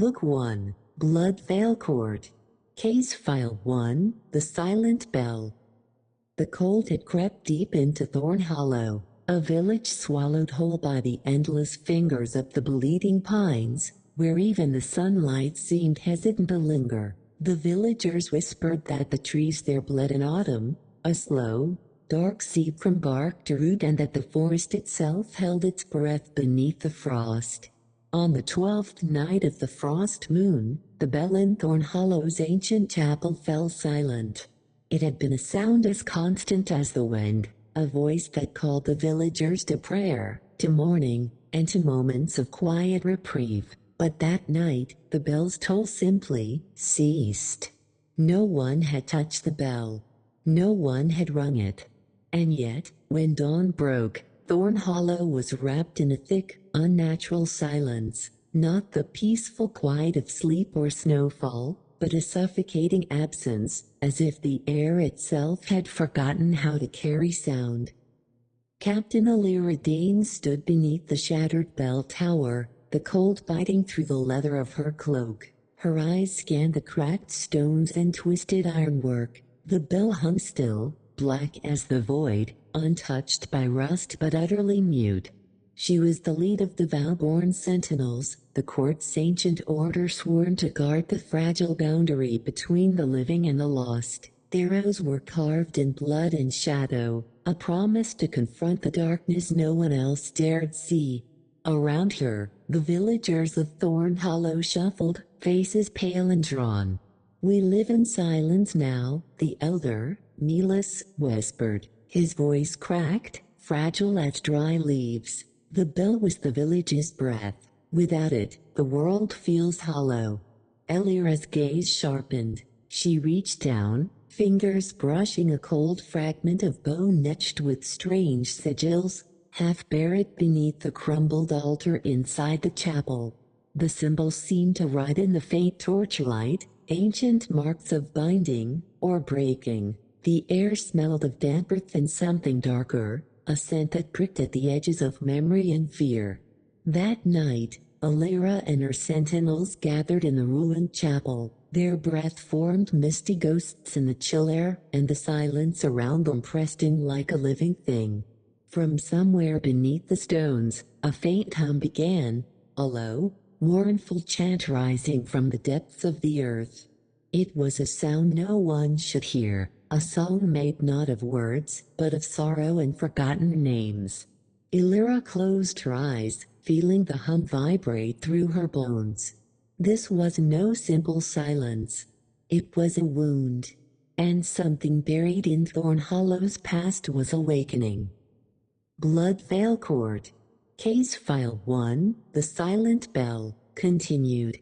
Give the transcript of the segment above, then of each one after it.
Book 1, Bloodvale Court. Case File 1, The Silent Bell. The cold had crept deep into Thorn Hollow, a village swallowed whole by the endless fingers of the bleeding pines, where even the sunlight seemed hesitant to linger. The villagers whispered that the trees there bled in autumn, a slow, dark seep from bark to root, and that the forest itself held its breath beneath the frost. On the 12th night of the frost moon, the bell in Thorn Hollow's ancient chapel fell silent. It had been a sound as constant as the wind, a voice that called the villagers to prayer, to mourning, and to moments of quiet reprieve. But that night, the bell's toll simply ceased. No one had touched the bell. No one had rung it. And yet, when dawn broke, Thorn Hollow was wrapped in a thick, unnatural silence, not the peaceful quiet of sleep or snowfall, but a suffocating absence, as if the air itself had forgotten how to carry sound. Captain Alira Dane stood beneath the shattered bell tower, the cold biting through the leather of her cloak. Her eyes scanned the cracked stones and twisted ironwork. The bell hung still, black as the void, untouched by rust but utterly mute. She was the lead of the Valborn Sentinels, the court's ancient order sworn to guard the fragile boundary between the living and the lost. Their oaths were carved in blood and shadow, a promise to confront the darkness no one else dared see. Around her, the villagers of Thorn Hollow shuffled, faces pale and drawn. "We live in silence now," the elder, Milas, whispered. His voice cracked, fragile as dry leaves. The bell was the village's breath. Without it, the world feels hollow. Elira's gaze sharpened. She reached down, fingers brushing a cold fragment of bone etched with strange sigils, half buried beneath the crumbled altar inside the chapel. The symbols seemed to write in the faint torchlight, ancient marks of binding, or breaking. The air smelled of damp earth and something darker, a scent that pricked at the edges of memory and fear. That night, Alira and her sentinels gathered in the ruined chapel. Their breath formed misty ghosts in the chill air, and the silence around them pressed in like a living thing. From somewhere beneath the stones, a faint hum began, a low, mournful chant rising from the depths of the earth. It was a sound no one should hear, a song made not of words, but of sorrow and forgotten names. Alira closed her eyes, feeling the hum vibrate through her bones. This was no simple silence. It was a wound. And something buried in Thorn Hollow's past was awakening. Bloodvale Court. Case File 1, The Silent Bell, continued.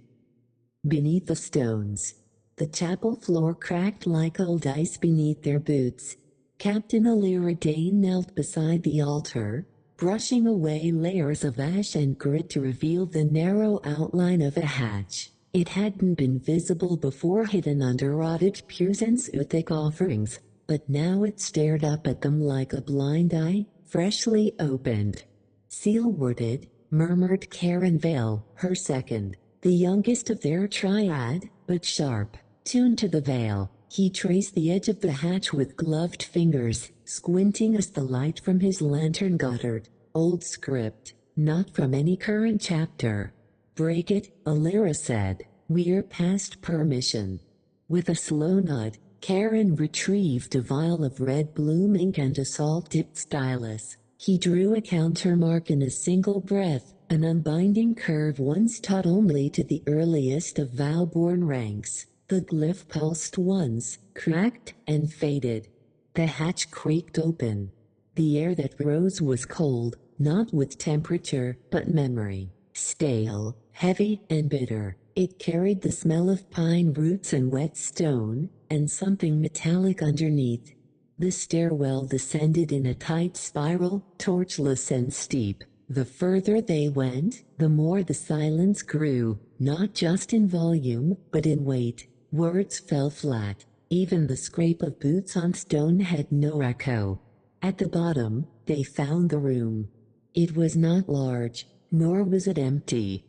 Beneath the stones. The chapel floor cracked like old ice beneath their boots. Captain Alira Dane knelt beside the altar, brushing away layers of ash and grit to reveal the narrow outline of a hatch. It hadn't been visible before, hidden under rotted pews and thick offerings, but now it stared up at them like a blind eye, freshly opened. "Seal-worded," murmured Karen Vale, her second, the youngest of their triad, but sharp. Tuned to the veil, he traced the edge of the hatch with gloved fingers, squinting as the light from his lantern guttered. "Old script, not from any current chapter." "Break it," Alira said. "We're past permission." With a slow nod, Karen retrieved a vial of red bloom ink and a salt-dipped stylus. He drew a countermark in a single breath, an unbinding curve once taught only to the earliest of Valborn ranks. The glyph pulsed once, cracked, and faded. The hatch creaked open. The air that rose was cold, not with temperature, but memory. Stale, heavy, and bitter. It carried the smell of pine roots and wet stone, and something metallic underneath. The stairwell descended in a tight spiral, torchless and steep. The further they went, the more the silence grew, not just in volume, but in weight. Words fell flat. Even the scrape of boots on stone had no echo. At the bottom, they found the room. It was not large, nor was it empty.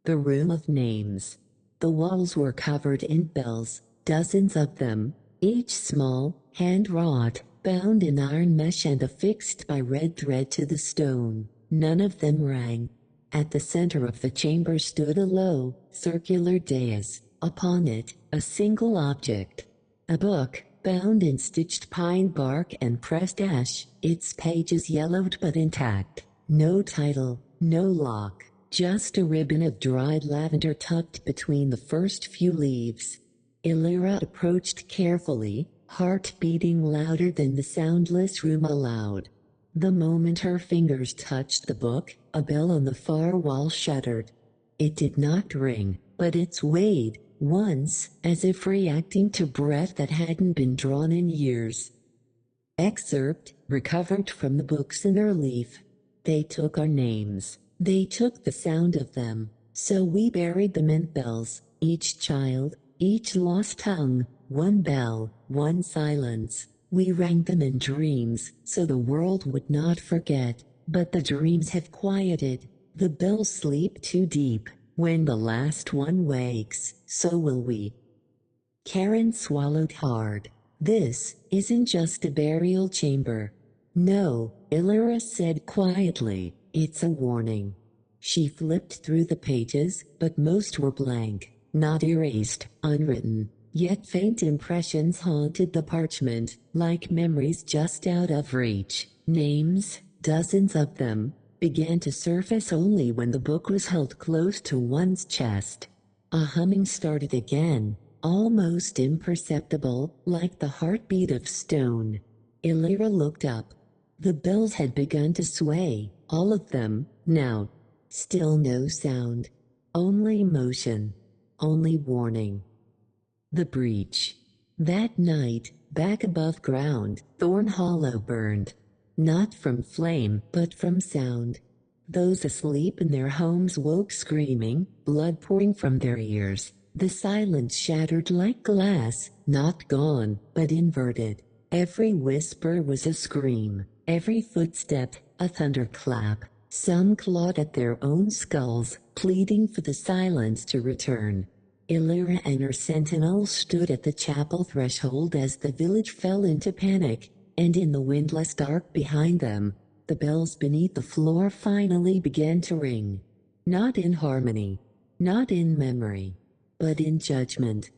the room of names. The walls were covered in bells, dozens of them, each small, hand-wrought, bound in iron mesh and affixed by red thread to the stone. None of them rang. At the center of the chamber stood a low, circular dais. Upon it, a single object. A book, bound in stitched pine bark and pressed ash, its pages yellowed but intact. No title, no lock, just a ribbon of dried lavender tucked between the first few leaves. Illyra approached carefully, heart beating louder than the soundless room allowed. The moment her fingers touched the book, a bell on the far wall shuddered. It did not ring, but it swayed, once, as if reacting to breath that hadn't been drawn in years. Excerpt, recovered from the book's inner leaf. They took our names. They took the sound of them, so we buried them in bells, each child, each lost tongue, one bell, one silence. We rang them in dreams, so the world would not forget, but the dreams have quieted. The bells sleep too deep. When the last one wakes, so will we. Karen swallowed hard. This isn't just a burial chamber. No, Illyra said quietly, it's a warning. She flipped through the pages, but most were blank, not erased, unwritten. Yet faint impressions haunted the parchment, like memories just out of reach. Names, dozens of them, began to surface only when the book was held close to one's chest. A humming started again, almost imperceptible, like the heartbeat of stone. Illyra looked up. The bells had begun to sway, all of them, now. Still no sound. Only motion. Only warning. The breach. That night, back above ground, Thorn Hollow burned. Not from flame, but from sound. Those asleep in their homes woke screaming, blood pouring from their ears. The silence shattered like glass, not gone, but inverted. Every whisper was a scream, every footstep, a thunderclap. Some clawed at their own skulls, pleading for the silence to return. Illyra and her sentinels stood at the chapel threshold as the village fell into panic, and in the windless dark behind them, the bells beneath the floor finally began to ring. Not in harmony, not in memory, but in judgment.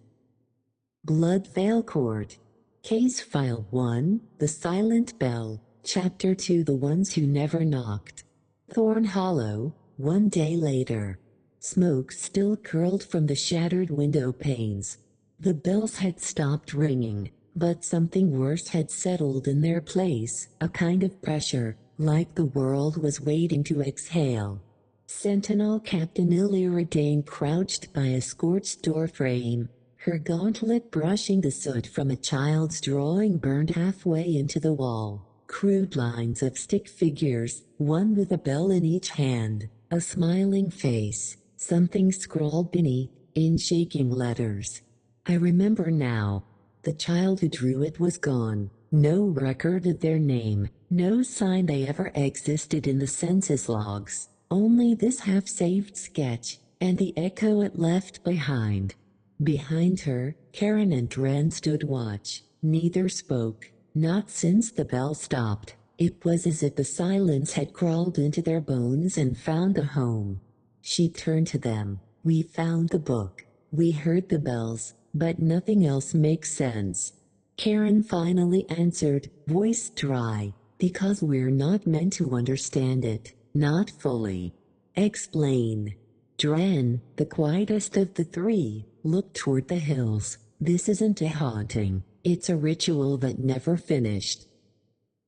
Blood Veil Court. Case File 1, The Silent Bell, Chapter 2, The Ones Who Never Knocked. Thorn Hollow, 1 day later. Smoke still curled from the shattered window panes. The bells had stopped ringing, but something worse had settled in their place, a kind of pressure, like the world was waiting to exhale. Sentinel Captain Illyra Dane crouched by a scorched doorframe, her gauntlet brushing the soot from a child's drawing burned halfway into the wall. Crude lines of stick figures, one with a bell in each hand, a smiling face, something scrawled beneath, in shaking letters. I remember now. The child who drew it was gone. No record of their name, no sign they ever existed in the census logs. Only this half-saved sketch, and the echo it left behind. Behind her, Karen and Dren stood watch. Neither spoke. Not since the bell stopped. It was as if the silence had crawled into their bones and found a home. She turned to them. We found the book. We heard the bells, but nothing else makes sense. Karen finally answered, voice dry, because we're not meant to understand it, not fully. Explain. Dren, the quietest of the three, looked toward the hills. This isn't a haunting. It's a ritual that never finished.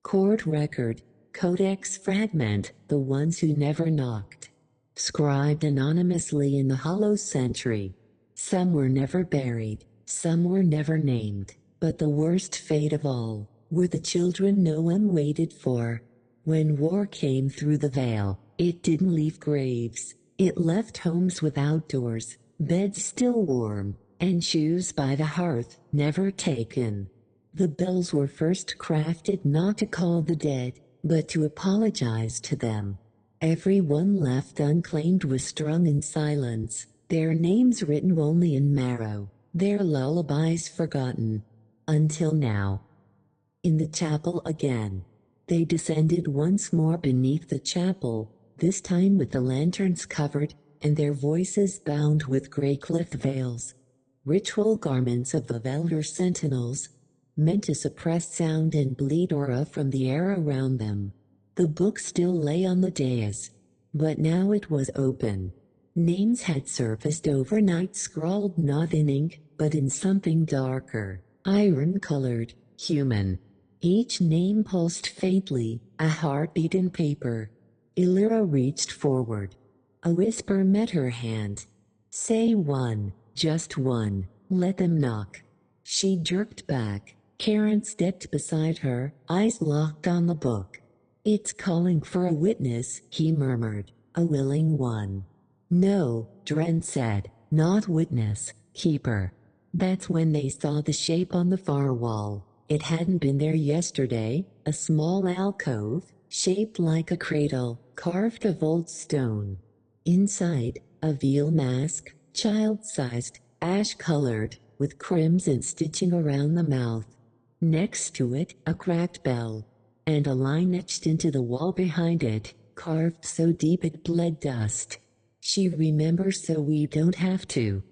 Court record, codex fragment, the ones who never knocked. Scribed anonymously in the hollow century. Some were never buried, some were never named, but the worst fate of all were the children no one waited for. When war came through the veil, it didn't leave graves. It left homes without doors, beds still warm, and shoes by the hearth, never taken. The bells were first crafted not to call the dead, but to apologize to them. Everyone left unclaimed was strung in silence, their names written only in marrow, their lullabies forgotten. Until now. In the chapel again. They descended once more beneath the chapel, this time with the lanterns covered, and their voices bound with grey clipped veils. Ritual garments of the Velder sentinels, meant to suppress sound and bleed aura from the air around them. The book still lay on the dais, but now it was open. Names had surfaced overnight, scrawled not in ink, but in something darker, iron-colored, human. Each name pulsed faintly, a heartbeat in paper. Illyra reached forward. A whisper met her hand. "Say one, just one, let them knock." She jerked back. Karen stepped beside her, eyes locked on the book. "It's calling for a witness," he murmured. "A willing one." "No," Dren said, "not witness, keeper." That's when they saw the shape on the far wall. It hadn't been there yesterday, a small alcove, shaped like a cradle, carved of old stone. Inside, a veil mask, child-sized, ash-colored, with crimson stitching around the mouth. Next to it, a cracked bell, and a line etched into the wall behind it, carved so deep it bled dust. She remembers so we don't have to.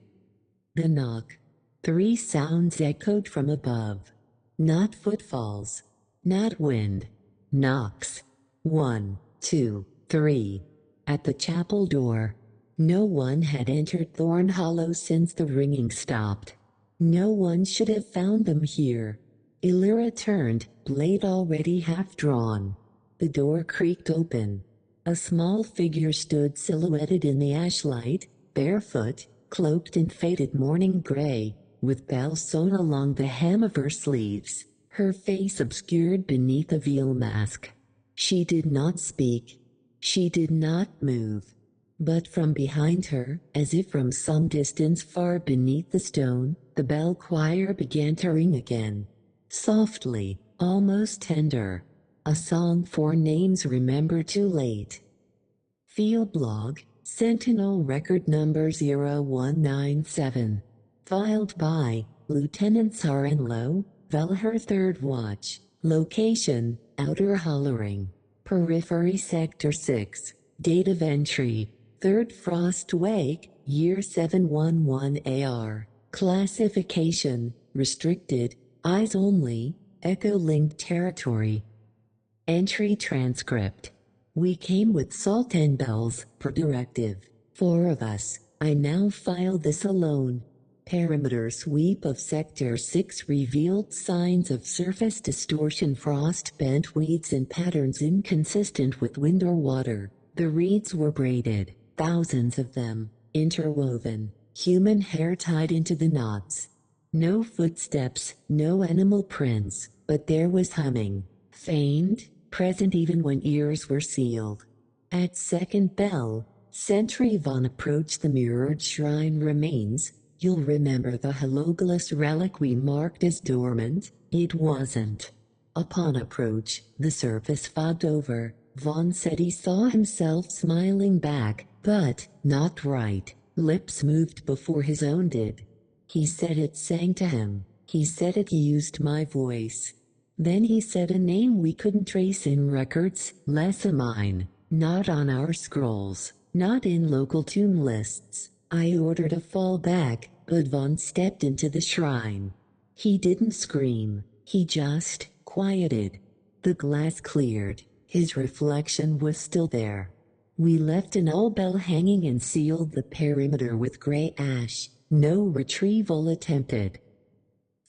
The knock. 3 sounds echoed from above. Not footfalls. Not wind. Knocks. 1, 2, 3. At the chapel door. No one had entered Thorn Hollow since the ringing stopped. No one should have found them here. Illyra turned, blade already half drawn. The door creaked open. A small figure stood silhouetted in the ashlight, barefoot, cloaked in faded morning gray, with bells sewn along the hem of her sleeves, her face obscured beneath a veil mask. She did not speak. She did not move. But from behind her, as if from some distance far beneath the stone, the bell choir began to ring again. Softly, almost tender. A song for names remembered too late. Field log, Sentinel record number 0197. Filed by Lieutenant Sarenlo, Velher 3rd Watch. Location, Outer Hollowing. Periphery Sector 6. Date of entry, 3rd Frost Wake, Year 711 AR. Classification, Restricted, Eyes Only, Echo-Link Territory. Entry transcript. We came with salt and bells, per directive. 4 of us. I now file this alone. Perimeter sweep of Sector 6 revealed signs of surface distortion, frost-bent weeds and patterns inconsistent with wind or water. The reeds were braided, thousands of them, interwoven, human hair tied into the knots. No footsteps, no animal prints, but there was humming, faint, present even when ears were sealed. At second bell, Sentry Von approached the mirrored shrine remains. You'll remember the Halogalus relic we marked as dormant? It wasn't. Upon approach, the surface fogged over. Von said he saw himself smiling back, but not right. Lips moved before his own did. He said it sang to him. He said it used my voice. Then he said a name we couldn't trace in records, Lessa mine, not on our scrolls, not in local tomb lists. I ordered a fall back, but Von stepped into the shrine. He didn't scream, he just quieted. The glass cleared, his reflection was still there. We left an old bell hanging and sealed the perimeter with gray ash, no retrieval attempted.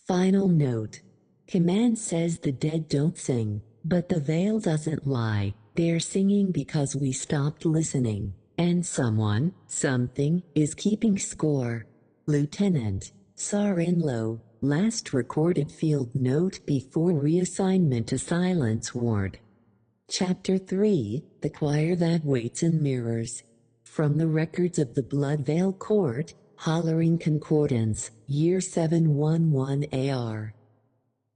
Final note. Command says the dead don't sing, but the veil doesn't lie. They're singing because we stopped listening. And someone, something, is keeping score. Lieutenant Sarenlo, last recorded field note before reassignment to Silence Ward. Chapter 3, The Choir That Waits in Mirrors. From the records of the Bloodvale Court, Hollowing Concordance, Year 711 AR.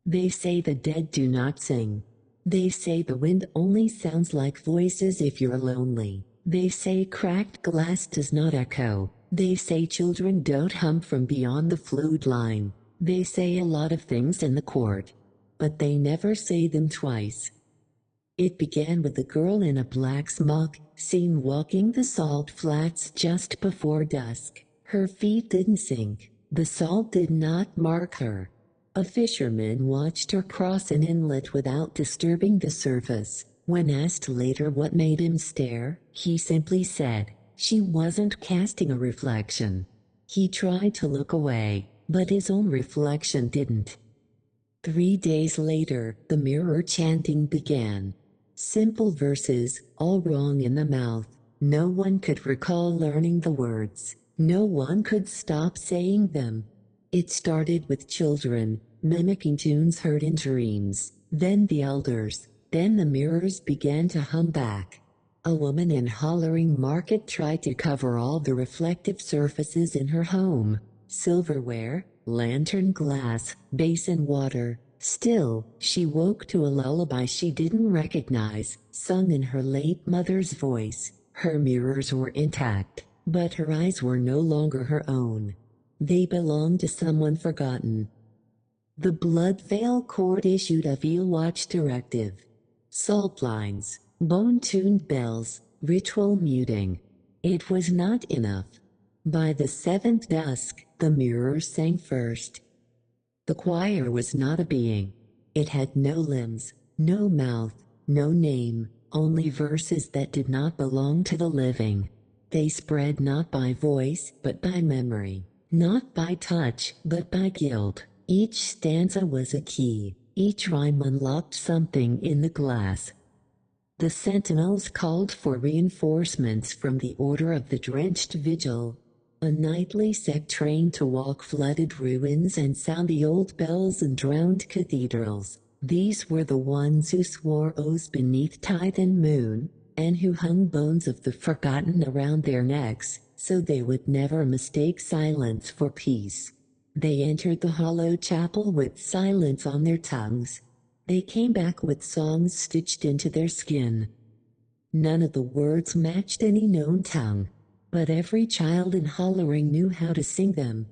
They say the dead do not sing. They say the wind only sounds like voices if you're lonely. They say cracked glass does not echo. They say children don't hum from beyond the flute line. They say a lot of things in the court, but they never say them twice. It began with a girl in a black smock, seen walking the salt flats just before dusk. Her feet didn't sink. The salt did not mark her. A fisherman watched her cross an inlet without disturbing the surface. When asked later what made him stare, he simply said, "She wasn't casting a reflection." He tried to look away, but his own reflection didn't. 3 days later, the mirror chanting began. Simple verses, all wrong in the mouth. No one could recall learning the words. No one could stop saying them. It started with children, mimicking tunes heard in dreams. Then the elders. Then the mirrors began to hum back. A woman in Hollering Market tried to cover all the reflective surfaces in her home. Silverware, lantern glass, basin water. Still, she woke to a lullaby she didn't recognize, sung in her late mother's voice. Her mirrors were intact, but her eyes were no longer her own. They belonged to someone forgotten. The Blood Veil Court issued a veil watch directive. Salt lines, bone-tuned bells, ritual muting. It was not enough. By the seventh dusk, the mirrors sang first. The choir was not a being. It had no limbs, no mouth, no name, only verses that did not belong to the living. They spread not by voice, but by memory. Not by touch, but by guilt. Each stanza was a key. Each rhyme unlocked something in the glass. The sentinels called for reinforcements from the Order of the Drenched Vigil, a nightly sect trained to walk flooded ruins and sound the old bells in drowned cathedrals. These were the ones who swore oaths beneath tide and moon, and who hung bones of the forgotten around their necks, so they would never mistake silence for peace. They entered the hollow chapel with silence on their tongues. They came back with songs stitched into their skin. None of the words matched any known tongue, but every child in Hollering knew how to sing them.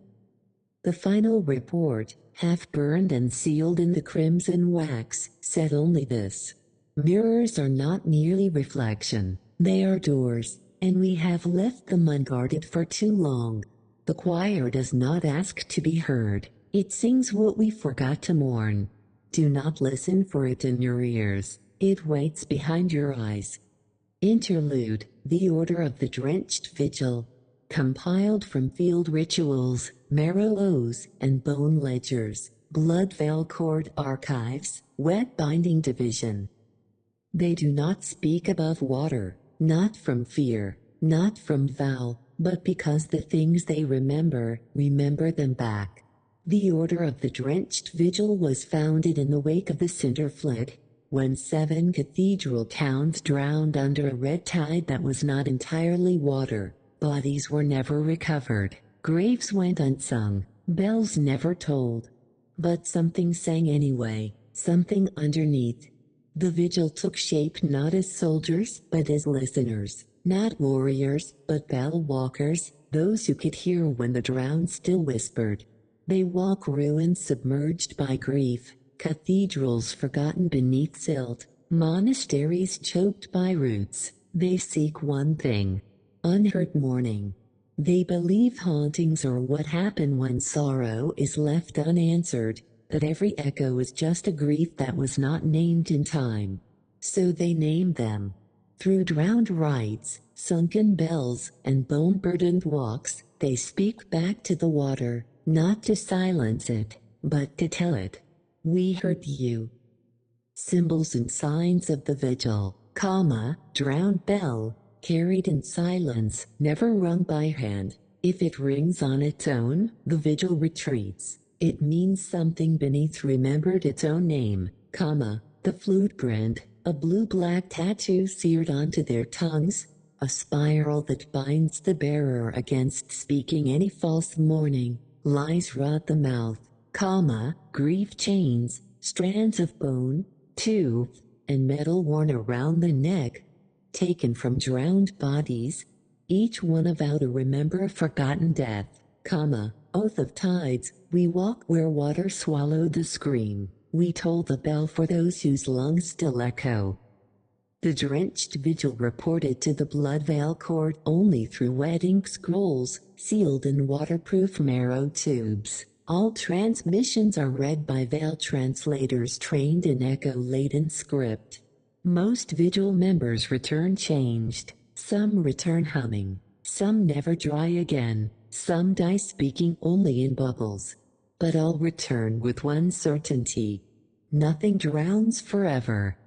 The final report, half burned and sealed in the crimson wax, said only this: mirrors are not merely reflection, they are doors, and we have left them unguarded for too long. The choir does not ask to be heard, it sings what we forgot to mourn. Do not listen for it in your ears, it waits behind your eyes. Interlude, the Order of the Drenched Vigil. Compiled from field rituals, marrow oaths, and bone ledgers, Blood Veil Court archives, wet binding division. They do not speak above water, not from fear, not from vow, but because the things they remember them back. The Order of the Drenched Vigil was founded in the wake of the Cinder Flood, when 7 cathedral towns drowned under a red tide that was not entirely water. Bodies were never recovered, graves went unsung, bells never tolled. But something sang anyway, something underneath. The vigil took shape not as soldiers, but as listeners, not warriors, but bell walkers, those who could hear when the drowned still whispered. They walk ruins submerged by grief, cathedrals forgotten beneath silt, monasteries choked by roots. They seek one thing: unheard mourning. They believe hauntings are what happen when sorrow is left unanswered, that every echo is just a grief that was not named in time. So they name them. Through drowned rites, sunken bells, and bone-burdened walks, they speak back to the water, not to silence it, but to tell it, "We heard you." Symbols and signs of the vigil, drowned bell, carried in silence, never rung by hand. If it rings on its own, the vigil retreats. It means something beneath remembered its own name, the flute brand, a blue-black tattoo seared onto their tongues, a spiral that binds the bearer against speaking any false mourning. Lies rot the mouth, grief chains, strands of bone, tooth, and metal worn around the neck, taken from drowned bodies, each one a vow to remember a forgotten death, oath of tides, we walk where water swallowed the scream, we toll the bell for those whose lungs still echo. The drenched vigil reported to the Blood Veil Court only through wet ink scrolls, sealed in waterproof marrow tubes. All transmissions are read by Veil translators trained in echo-laden script. Most vigil members return changed. Some return humming. Some never dry again. Some die speaking only in bubbles. But all return with one certainty. Nothing drowns forever.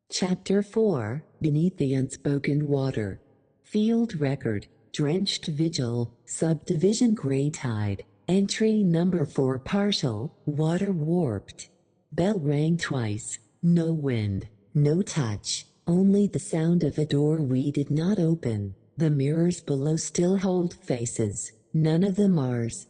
Chapter 4, Beneath the Unspoken Water. Field Record, Drenched Vigil, Subdivision Grey Tide. Entry number 4 partial, water warped. Bell rang twice, no wind, no touch, only the sound of a door we did not open. The mirrors below still hold faces, none of them ours.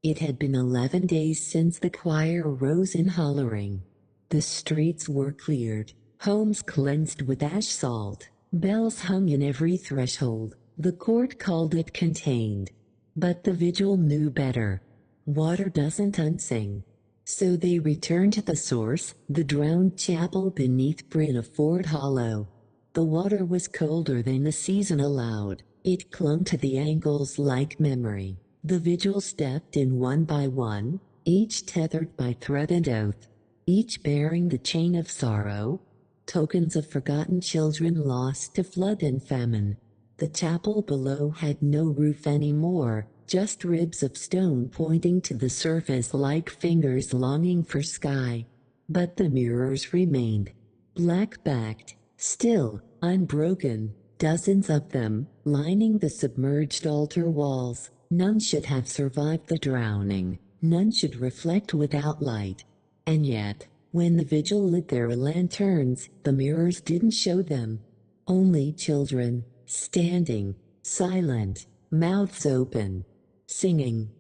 It had been 11 days since the choir rose in hollering. The streets were cleared. Homes cleansed with ash salt, bells hung in every threshold, the court called it contained. But the vigil knew better. Water doesn't unsing. So they returned to the source, the drowned chapel beneath Bryn of Ford Hollow. The water was colder than the season allowed, it clung to the ankles like memory. The vigil stepped in one by one, each tethered by thread and oath, each bearing the chain of sorrow, tokens of forgotten children lost to flood and famine. The chapel below had no roof anymore, just ribs of stone pointing to the surface like fingers longing for sky. But the mirrors remained, black-backed, still, unbroken, dozens of them, lining the submerged altar walls. None should have survived the drowning, none should reflect without light. And yet, when the vigil lit their lanterns, the mirrors didn't show them. Only children, standing, silent, mouths open, singing.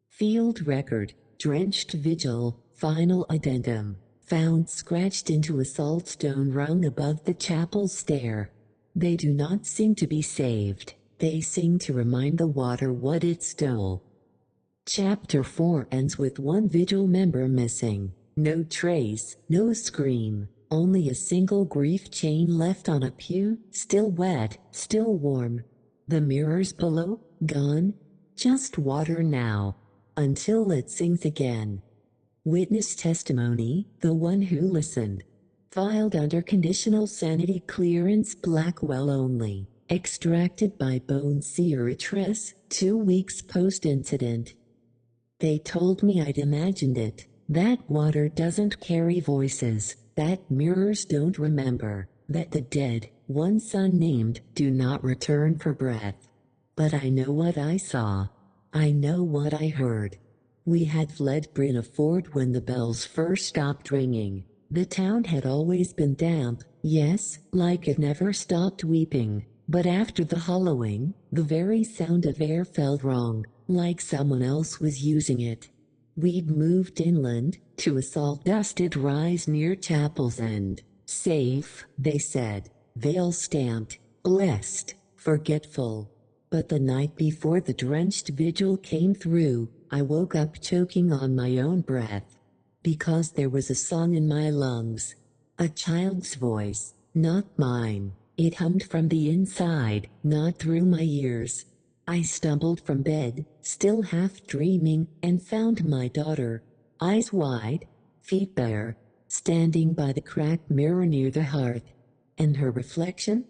Field Record, Drenched Vigil, Final Addendum, found scratched into a salt stone rung above the chapel stair. They do not sing to be saved, they sing to remind the water what it stole. Chapter 4 ends with one vigil member missing. No trace, no scream, only a single grief chain left on a pew, still wet, still warm. The mirrors below, gone, just water now, until it sings again. Witness testimony, the one who listened. Filed under conditional sanity clearance Blackwell only, extracted by Bone Seeritress, 2 weeks post-incident. They told me I'd imagined it. That water doesn't carry voices, that mirrors don't remember, that the dead, once unnamed, do not return for breath. But I know what I saw. I know what I heard. We had fled Bryn of Ford when the bells first stopped ringing. The town had always been damp, yes, like it never stopped weeping. But after the hollowing, the very sound of air felt wrong, like someone else was using it. We'd moved inland, to a salt-dusted rise near Chapel's End. Safe, they said, veil stamped, blessed, forgetful. But the night before the drenched vigil came through, I woke up choking on my own breath. Because there was a song in my lungs. A child's voice, not mine. It hummed from the inside, not through my ears. I stumbled from bed, still half dreaming, and found my daughter, eyes wide, feet bare, standing by the cracked mirror near the hearth. And her reflection?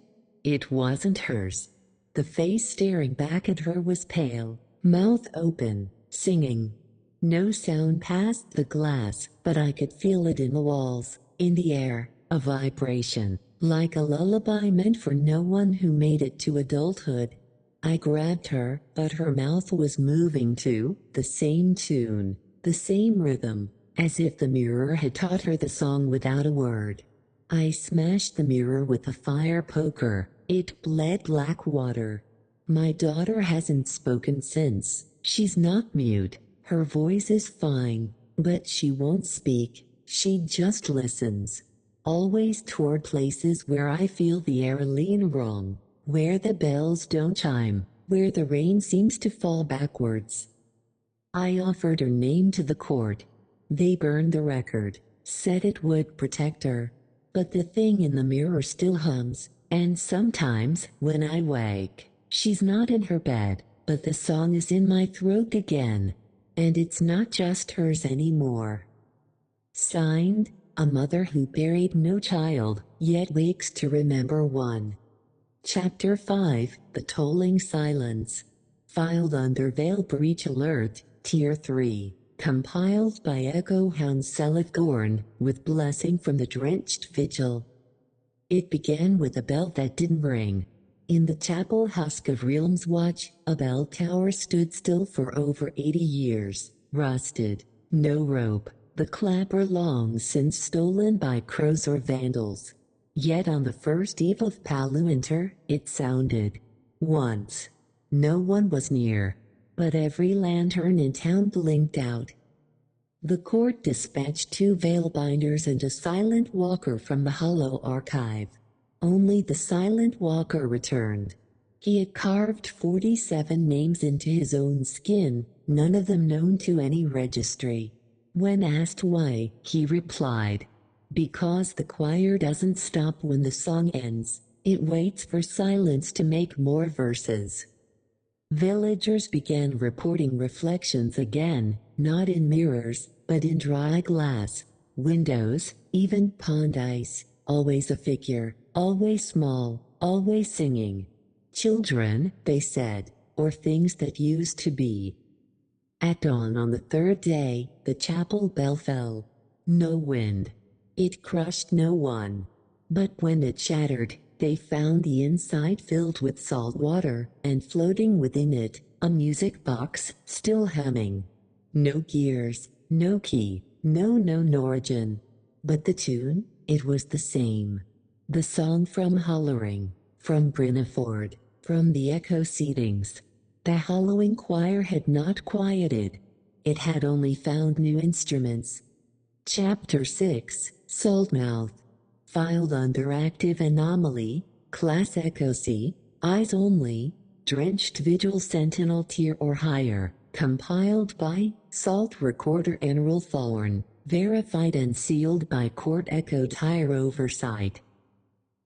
It wasn't hers. The face staring back at her was pale, mouth open, singing. No sound passed the glass, but I could feel it in the walls, in the air, a vibration, like a lullaby meant for no one who made it to adulthood. I grabbed her, but her mouth was moving too, the same tune, the same rhythm, as if the mirror had taught her the song without a word. I smashed the mirror with a fire poker. It bled black water. My daughter hasn't spoken since. She's not mute. Her voice is fine, but she won't speak. She just listens. always toward places where I feel the air lean wrong, where the bells don't chime, where the rain seems to fall backwards. I offered her name to the court. They burned the record, said it would protect her. But the thing in the mirror still hums, and sometimes, when I wake, she's not in her bed, but the song is in my throat again. And it's not just hers anymore. Signed, a mother who buried no child, yet wakes to remember one. Chapter 5, The Tolling Silence. Filed under Veil Breach Alert, Tier 3. Compiled by Echo Hound Seleth Gorn, with blessing from the Drenched Vigil. It began with a bell that didn't ring. In the chapel husk of Realm's Watch, a bell tower stood still for over 80 years, rusted, no rope, the clapper long since stolen by crows or vandals. Yet on the first eve of Paluinter, it sounded. Once. No one was near, but every lantern in town blinked out. The court dispatched 2 veilbinders and a silent walker from the Hollow Archive. Only the silent walker returned. He had carved 47 names into his own skin, none of them known to any registry. When asked why, he replied, "Because the choir doesn't stop when the song ends, it waits for silence to make more verses." Villagers began reporting reflections again, not in mirrors, but in dry glass, windows, even pond ice, always a figure, always small, always singing. Children, they said, or things that used to be. At dawn on the 3rd day, the chapel bell fell. No wind. It crushed no one. But when it shattered, they found the inside filled with salt water, and floating within it, a music box, still humming. No gears, no key, no known origin. But the tune, it was the same. The song from Hollowring, from Bryneford, from the echo seedings. The hollowing choir had not quieted. It had only found new instruments. Chapter 6, Saltmouth. Filed under Active Anomaly, Class Echo C, Eyes Only, Drenched Vigil Sentinel Tier or higher, compiled by Salt Recorder Enril Thorn, verified and sealed by Court Echo Tire Oversight.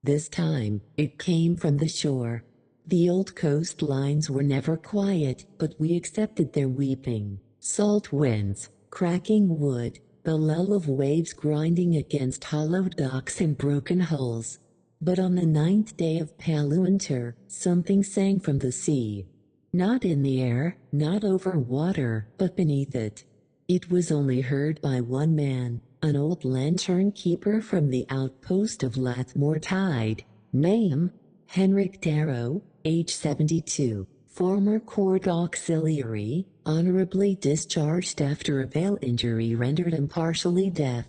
This time, it came from the shore. The old coastlines were never quiet, but we accepted their weeping. Salt winds, cracking wood, the lull of waves grinding against hollowed docks and broken hulls. But on the 9th day of Paluinter, something sang from the sea. Not in the air, not over water, but beneath it. It was only heard by one man, an old lantern keeper from the outpost of Lathmore Tide, name, Henrik Darrow, age 72, former court auxiliary, honorably discharged after a veil injury rendered him partially deaf.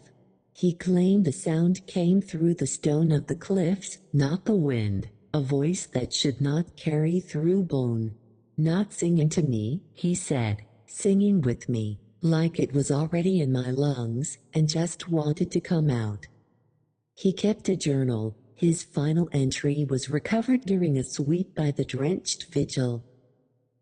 He claimed the sound came through the stone of the cliffs, not the wind, a voice that should not carry through bone. Not singing to me, he said, singing with me, like it was already in my lungs, and just wanted to come out. He kept a journal. His final entry was recovered during a sweep by the Drenched Vigil.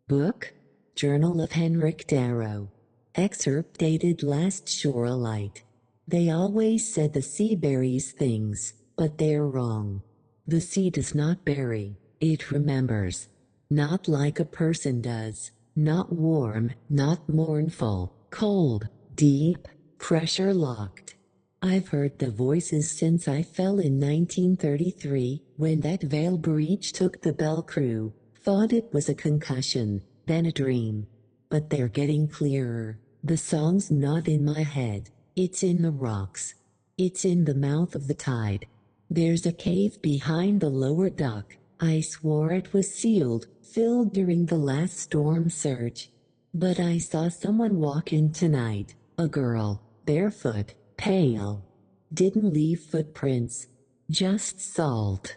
Book? Journal of Henrik Darrow. Excerpt dated last Shorelight. They always said the sea buries things, but they're wrong. The sea does not bury, it remembers. Not like a person does. Not warm, not mournful, cold, deep, pressure-locked. I've heard the voices since I fell in 1933, when that veil breach took the bell crew. Thought it was a concussion, then a dream. But they're getting clearer. The song's not in my head. It's in the rocks. It's in the mouth of the tide. There's a cave behind the lower dock. I swore it was sealed, filled during the last storm surge. But I saw someone walk in tonight, a girl, barefoot, pale. Didn't leave footprints. Just salt.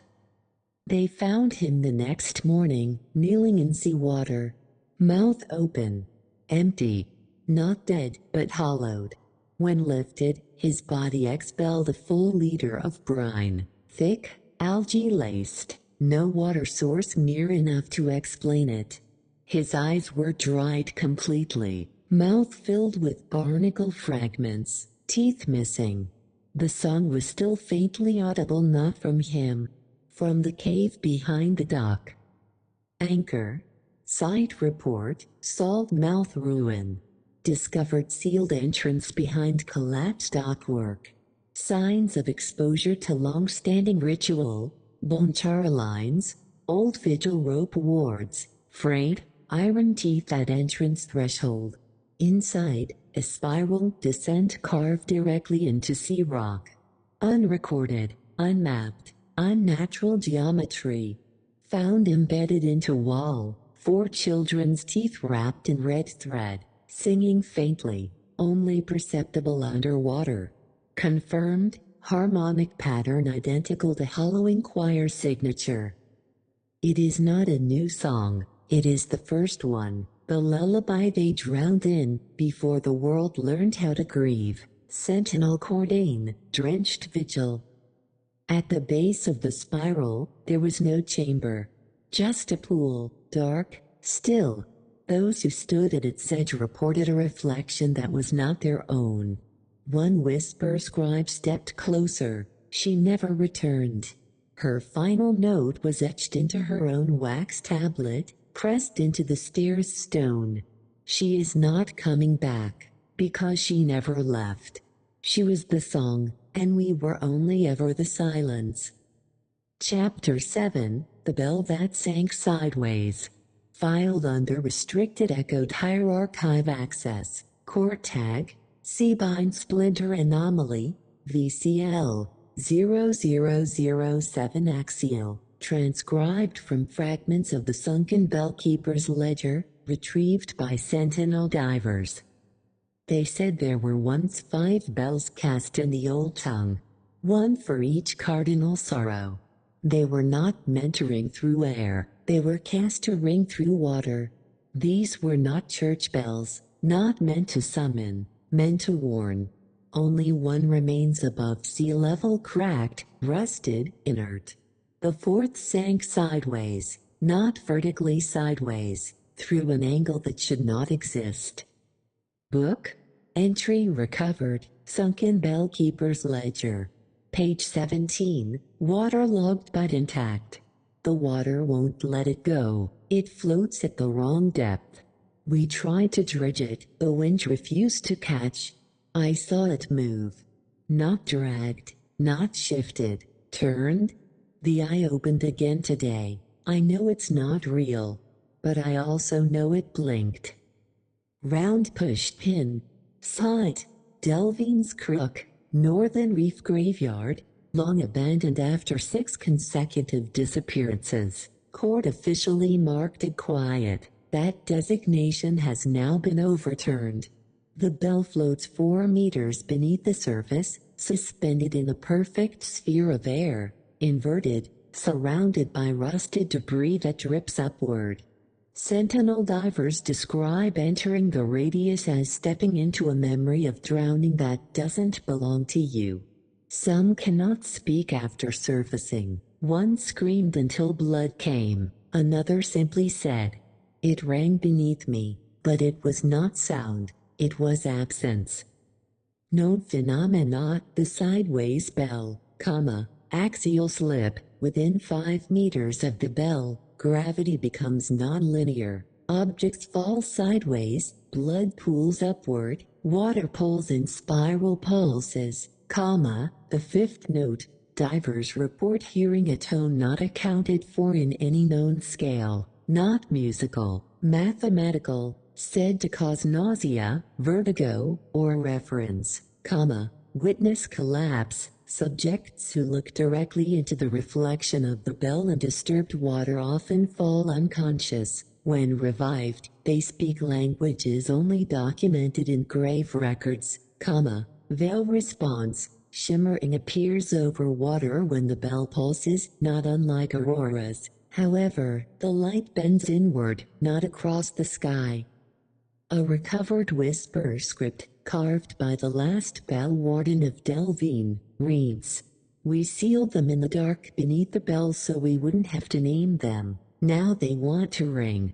They found him the next morning, kneeling in seawater. Mouth open. Empty. Not dead, but hollowed. When lifted, his body expelled a full liter of brine, thick, algae-laced, no water source near enough to explain it. His eyes were dried completely, mouth filled with barnacle fragments, teeth missing. The song was still faintly audible, not from him, from the cave behind the dock. Anchor. Site report, Salt Mouth Ruin. Discovered sealed entrance behind collapsed dockwork. Signs of exposure to long-standing ritual, Bonchara lines, old vigil rope wards, frayed, iron teeth at entrance threshold. Inside, a spiral descent carved directly into sea rock. Unrecorded, unmapped, unnatural geometry. Found embedded into wall, 4 children's teeth wrapped in red thread, singing faintly, only perceptible underwater. Confirmed, harmonic pattern identical to Halloween choir signature. It is not a new song, it is the first one, the lullaby they drowned in before the world learned how to grieve. Sentinel Cordain, drenched vigil. At the base of the spiral, there was no chamber. Just a pool, dark, still. Those who stood at its edge reported a reflection that was not their own. One whisper scribe stepped closer. She never returned. Her final note was etched into her own wax tablet, pressed into the stairs stone. She is not coming back, because she never left. She was the song, and we were only ever the silence. Chapter 7, The Bell That Sank Sideways. Filed under Restricted Echoed Hierarchive Access, Court Tag, Seabind Splinter Anomaly, VCL, 0007 Axial, transcribed from fragments of the Sunken Bellkeeper's ledger, retrieved by Sentinel divers. They said there were once 5 bells cast in the old tongue, 1 for each cardinal sorrow. They were not meant to ring through air, they were cast to ring through water. These were not church bells, not meant to summon, meant to warn. Only one remains above sea level, cracked, rusted, inert. The 4th sank sideways, not vertically sideways, through an angle that should not exist. Book? Entry recovered, Sunken Bellkeeper's Ledger. Page 17, waterlogged but intact. The water won't let it go, it floats at the wrong depth. We tried to dredge it, the wind refused to catch. I saw it move. Not dragged, not shifted, turned. The eye opened again today. I know it's not real, but I also know it blinked. Round push pin. Site, Delvine's Crook, Northern Reef Graveyard, long abandoned after 6 consecutive disappearances. Court officially marked it quiet. That designation has now been overturned. The bell floats 4 meters beneath the surface, suspended in a perfect sphere of air, inverted, surrounded by rusted debris that drips upward. Sentinel divers describe entering the radius as stepping into a memory of drowning that doesn't belong to you. Some cannot speak after surfacing. One screamed until blood came, another simply said, "It rang beneath me," but it was not sound, it was absence. Known phenomena, the sideways bell, axial slip, within 5 meters of the bell. Gravity becomes nonlinear, objects fall sideways, blood pools upward, water pulls in spiral pulses, the 5th note, divers report hearing a tone not accounted for in any known scale, not musical, mathematical, said to cause nausea, vertigo, or reference, witness collapse. Subjects who look directly into the reflection of the bell in disturbed water often fall unconscious. When revived, they speak languages only documented in grave records, veil response, shimmering appears over water when the bell pulses, not unlike auroras. However, the light bends inward, not across the sky. A recovered whisper script, carved by the last bell warden of Delvine, reads, "We sealed them in the dark beneath the bells so we wouldn't have to name them. Now they want to ring."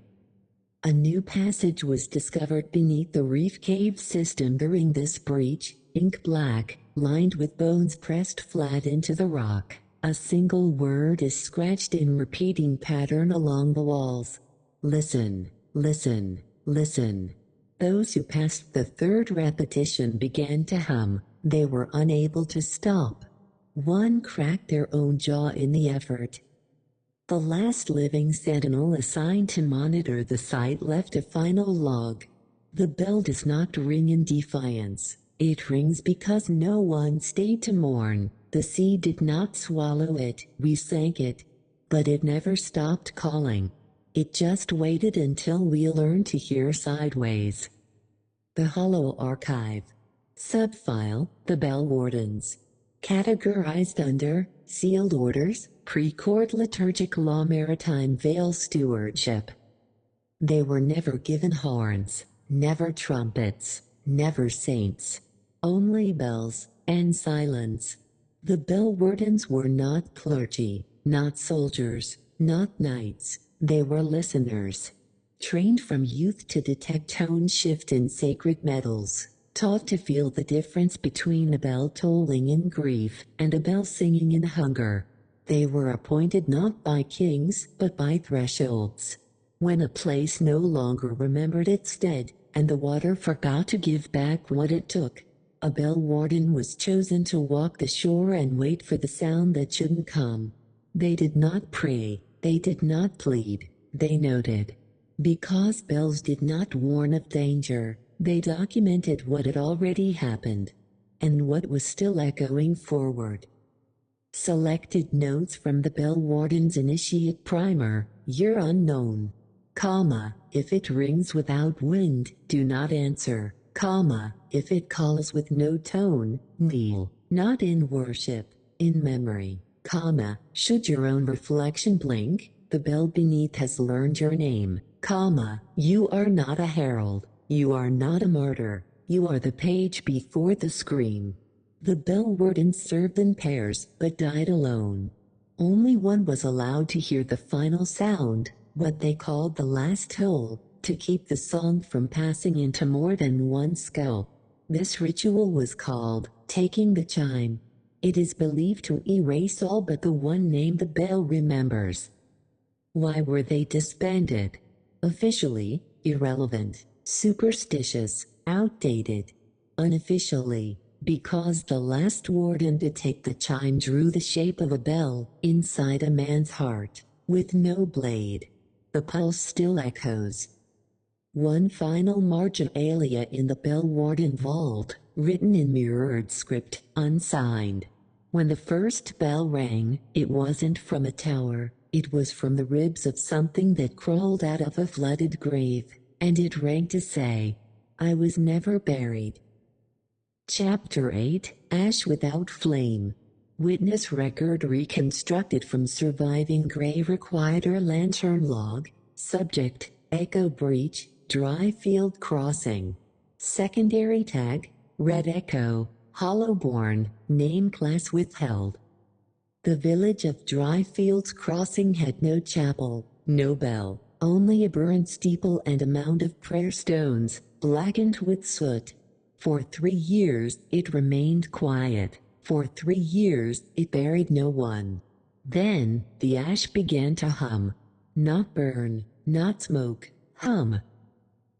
A new passage was discovered beneath the reef cave system during this breach, ink black, lined with bones pressed flat into the rock. A single word is scratched in repeating pattern along the walls. "Listen, listen, listen." Those who passed the third repetition began to hum. They were unable to stop. One cracked their own jaw in the effort. The last living sentinel assigned to monitor the site left a final log. "The bell does not ring in defiance. It rings because no one stayed to mourn. The sea did not swallow it, we sank it. But it never stopped calling. It just waited until we learned to hear sideways." The Hollow Archive. Subfile, the Bell Wardens. Categorized under, Sealed Orders, Pre-Court Liturgic Law Maritime Veil Stewardship. They were never given horns, never trumpets, never saints. Only bells, and silence. The bell wardens were not clergy, not soldiers, not knights. They were listeners. Trained from youth to detect tone shift in sacred metals, taught to feel the difference between a bell tolling in grief and a bell singing in hunger. They were appointed not by kings but by thresholds. When a place no longer remembered its dead, and the water forgot to give back what it took, a bell warden was chosen to walk the shore and wait for the sound that shouldn't come. They did not pray, they did not plead, they noted. Because bells did not warn of danger, they documented what had already happened, and what was still echoing forward. Selected notes from the bell warden's initiate primer: "Year unknown. Comma, if it rings without wind, do not answer. Comma, if it calls with no tone, kneel, not in worship, in memory. Comma, should your own reflection blink, the bell beneath has learned your name. Comma, you are not a herald, you are not a martyr, you are the page before the screen." The bell wardens served in pairs but died alone. Only one was allowed to hear the final sound, what they called the last toll, to keep the song from passing into more than one skull. This ritual was called taking the chime. It is believed to erase all but the one name the bell remembers. Why were they disbanded? Officially, irrelevant, superstitious, outdated. Unofficially, because the last warden to take the chime drew the shape of a bell inside a man's heart, with no blade. The pulse still echoes. One final marginalia in the bell warden vault, written in mirrored script, unsigned. When the first bell rang, it wasn't from a tower, it was from the ribs of something that crawled out of a flooded grave, and it rang to say, "I was never buried." Chapter 8, Ash Without Flame. Witness record reconstructed from surviving Gray Requider lantern log. Subject, Echo Breach, Dryfield Crossing. Secondary tag, Red Echo, Hollowborn, name class withheld. The village of Dryfields Crossing had no chapel, no bell, only a burnt steeple and a mound of prayer stones, blackened with soot. For 3 years, it remained quiet. For 3 years, it buried no one. Then, the ash began to hum. Not burn, not smoke, hum.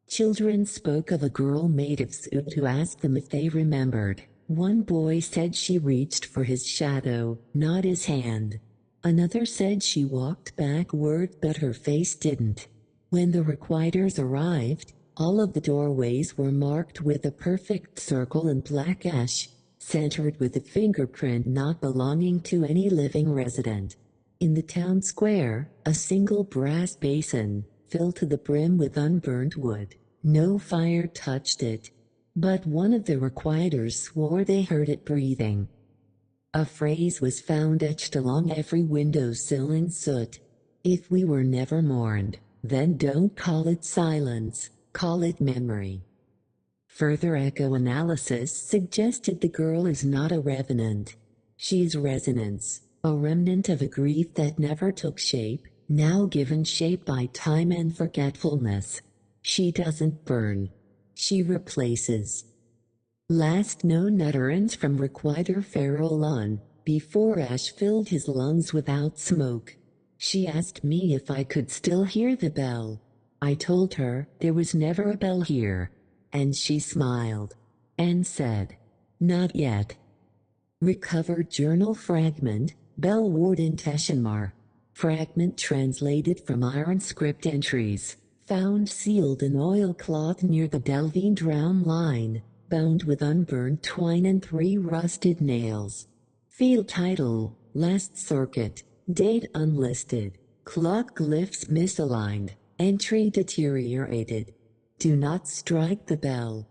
Children spoke of a girl made of soot who asked them if they remembered. One boy said she reached for his shadow, not his hand. Another said she walked backward but her face didn't. When the requiters arrived, all of the doorways were marked with a perfect circle in black ash, centered with a fingerprint not belonging to any living resident. In the town square, a single brass basin, filled to the brim with unburned wood. No fire touched it. But one of the requiters swore they heard it breathing. A phrase was found etched along every windowsill in soot. If we were never mourned, then don't call it silence, call it memory. Further echo analysis suggested the girl is not a revenant. She's resonance, a remnant of a grief that never took shape, now given shape by time and forgetfulness. She doesn't burn. She replaces. Last known utterance from Requider Farallon, before ash filled his lungs without smoke. She asked me if I could still hear the bell. I told her there was never a bell here. And she smiled. And said, "Not yet." Recovered journal fragment, Bell Warden Teshimar. Fragment translated from iron script entries, found sealed in oilcloth near the Delvine drown line, bound with unburned twine and 3 rusted nails. Field title, Last Circuit, date unlisted, clock glyphs misaligned, entry deteriorated. Do not strike the bell.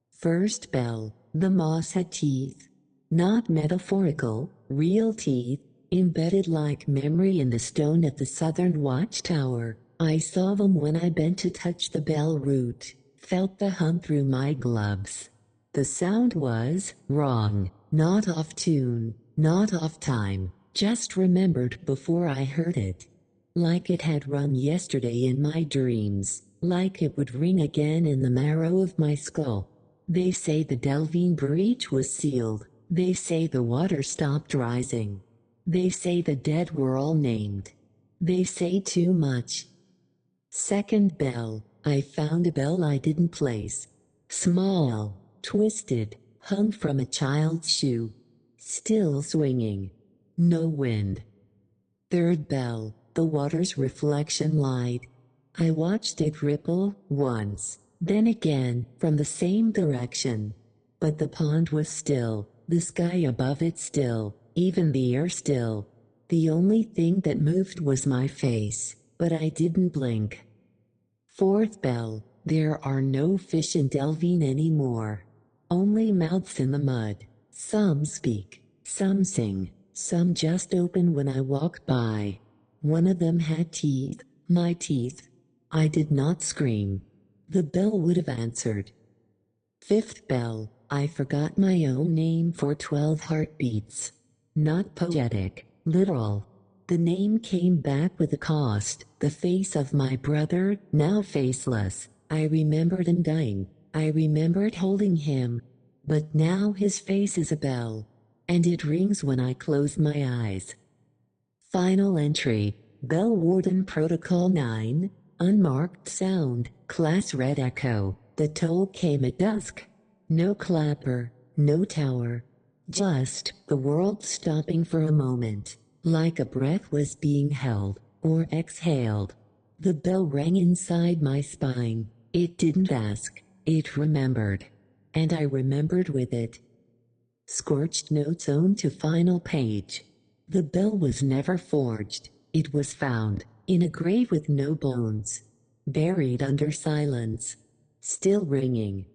First bell, the moss had teeth. Not metaphorical, real teeth, embedded like memory in the stone at the southern watchtower. I saw them when I bent to touch the bell root, felt the hum through my gloves. The sound was wrong, not off tune, not off time, just remembered before I heard it. Like it had rung yesterday in my dreams, like it would ring again in the marrow of my skull. They say the Delvine breach was sealed. They say the water stopped rising. They say the dead were all named. They say too much. Second bell, I found a bell I didn't place. Small, twisted, hung from a child's shoe. Still swinging. No wind. Third bell, the water's reflection light. I watched it ripple, once, then again, from the same direction. But the pond was still, the sky above it still, even the air still. The only thing that moved was my face, but I didn't blink. Fourth bell, there are no fish in Delvine anymore. Only mouths in the mud. Some speak, some sing, some just open when I walk by. One of them had teeth, my teeth. I did not scream. The bell would have answered. Fifth bell, I forgot my own name for 12 heartbeats. Not poetic, literal. The name came back with a cost, the face of my brother, now faceless. I remembered him dying. I remembered holding him. But now his face is a bell. And it rings when I close my eyes. Final entry, Bell Warden Protocol 9, unmarked sound, class red echo. The toll came at dusk. No clapper, no tower. Just the world stopping for a moment, like a breath was being held or exhaled. The bell rang inside my spine. It didn't ask, it remembered. And I remembered with it. Scorched notes on to final page. The bell was never forged. It was found in a grave with no bones, buried under silence, still ringing.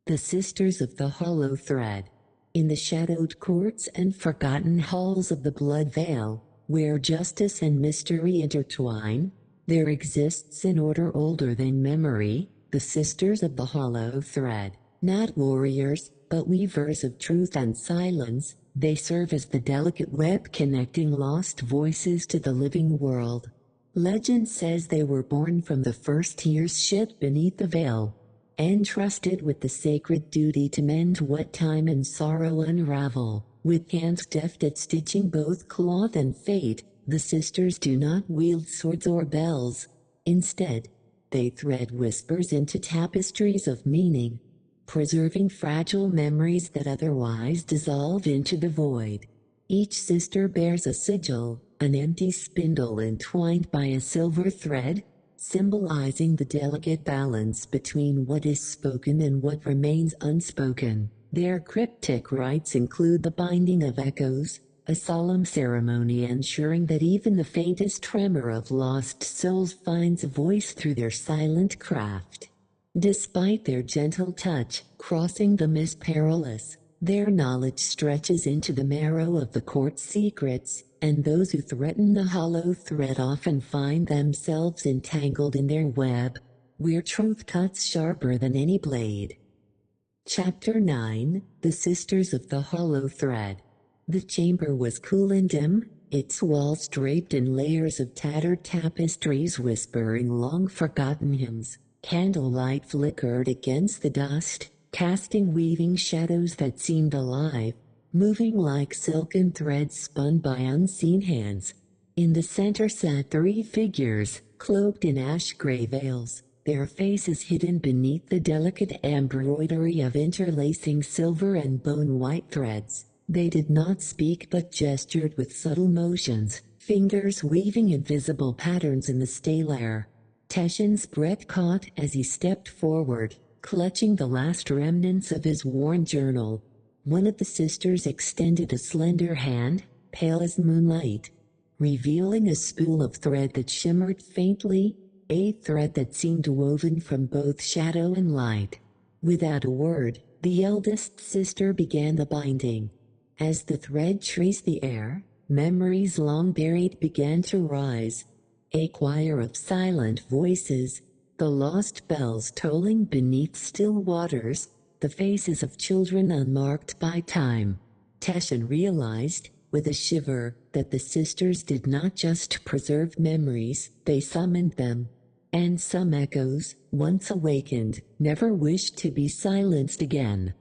The Sisters of the Hollow Thread. In the shadowed courts and forgotten halls of the Blood Veil, where justice and mystery intertwine, there exists an order older than memory, the Sisters of the Hollow Thread. Not warriors, but weavers of truth and silence, they serve as the delicate web connecting lost voices to the living world. Legend says they were born from the first tears shed beneath the veil, entrusted with the sacred duty to mend what time and sorrow unravel. With hands deft at stitching both cloth and fate, the sisters do not wield swords or bells. Instead, they thread whispers into tapestries of meaning, preserving fragile memories that otherwise dissolve into the void. Each sister bears a sigil, an empty spindle entwined by a silver thread, symbolizing the delicate balance between what is spoken and what remains unspoken. Their cryptic rites include the binding of echoes, a solemn ceremony ensuring that even the faintest tremor of lost souls finds a voice through their silent craft. Despite their gentle touch, crossing them is perilous. Their knowledge stretches into the marrow of the court's secrets, and those who threaten the hollow thread often find themselves entangled in their web, where truth cuts sharper than any blade. Chapter 9, The Sisters of the Hollow Thread. The chamber was cool and dim, its walls draped in layers of tattered tapestries whispering long-forgotten hymns. Candlelight flickered against the dust, casting weaving shadows that seemed alive, moving like silken threads spun by unseen hands. In the center sat 3 figures, cloaked in ash-gray veils, their faces hidden beneath the delicate embroidery of interlacing silver and bone-white threads. They did not speak but gestured with subtle motions, fingers weaving invisible patterns in the stale air. Teshin's breath caught as he stepped forward, clutching the last remnants of his worn journal. One of the sisters extended a slender hand, pale as moonlight, revealing a spool of thread that shimmered faintly, a thread that seemed woven from both shadow and light. Without a word, the eldest sister began the binding. As the thread traced the air, memories long buried began to rise. A choir of silent voices, the lost bells tolling beneath still waters, the faces of children unmarked by time. Teshin realized, with a shiver, that the sisters did not just preserve memories, they summoned them. And some echoes, once awakened, never wished to be silenced again.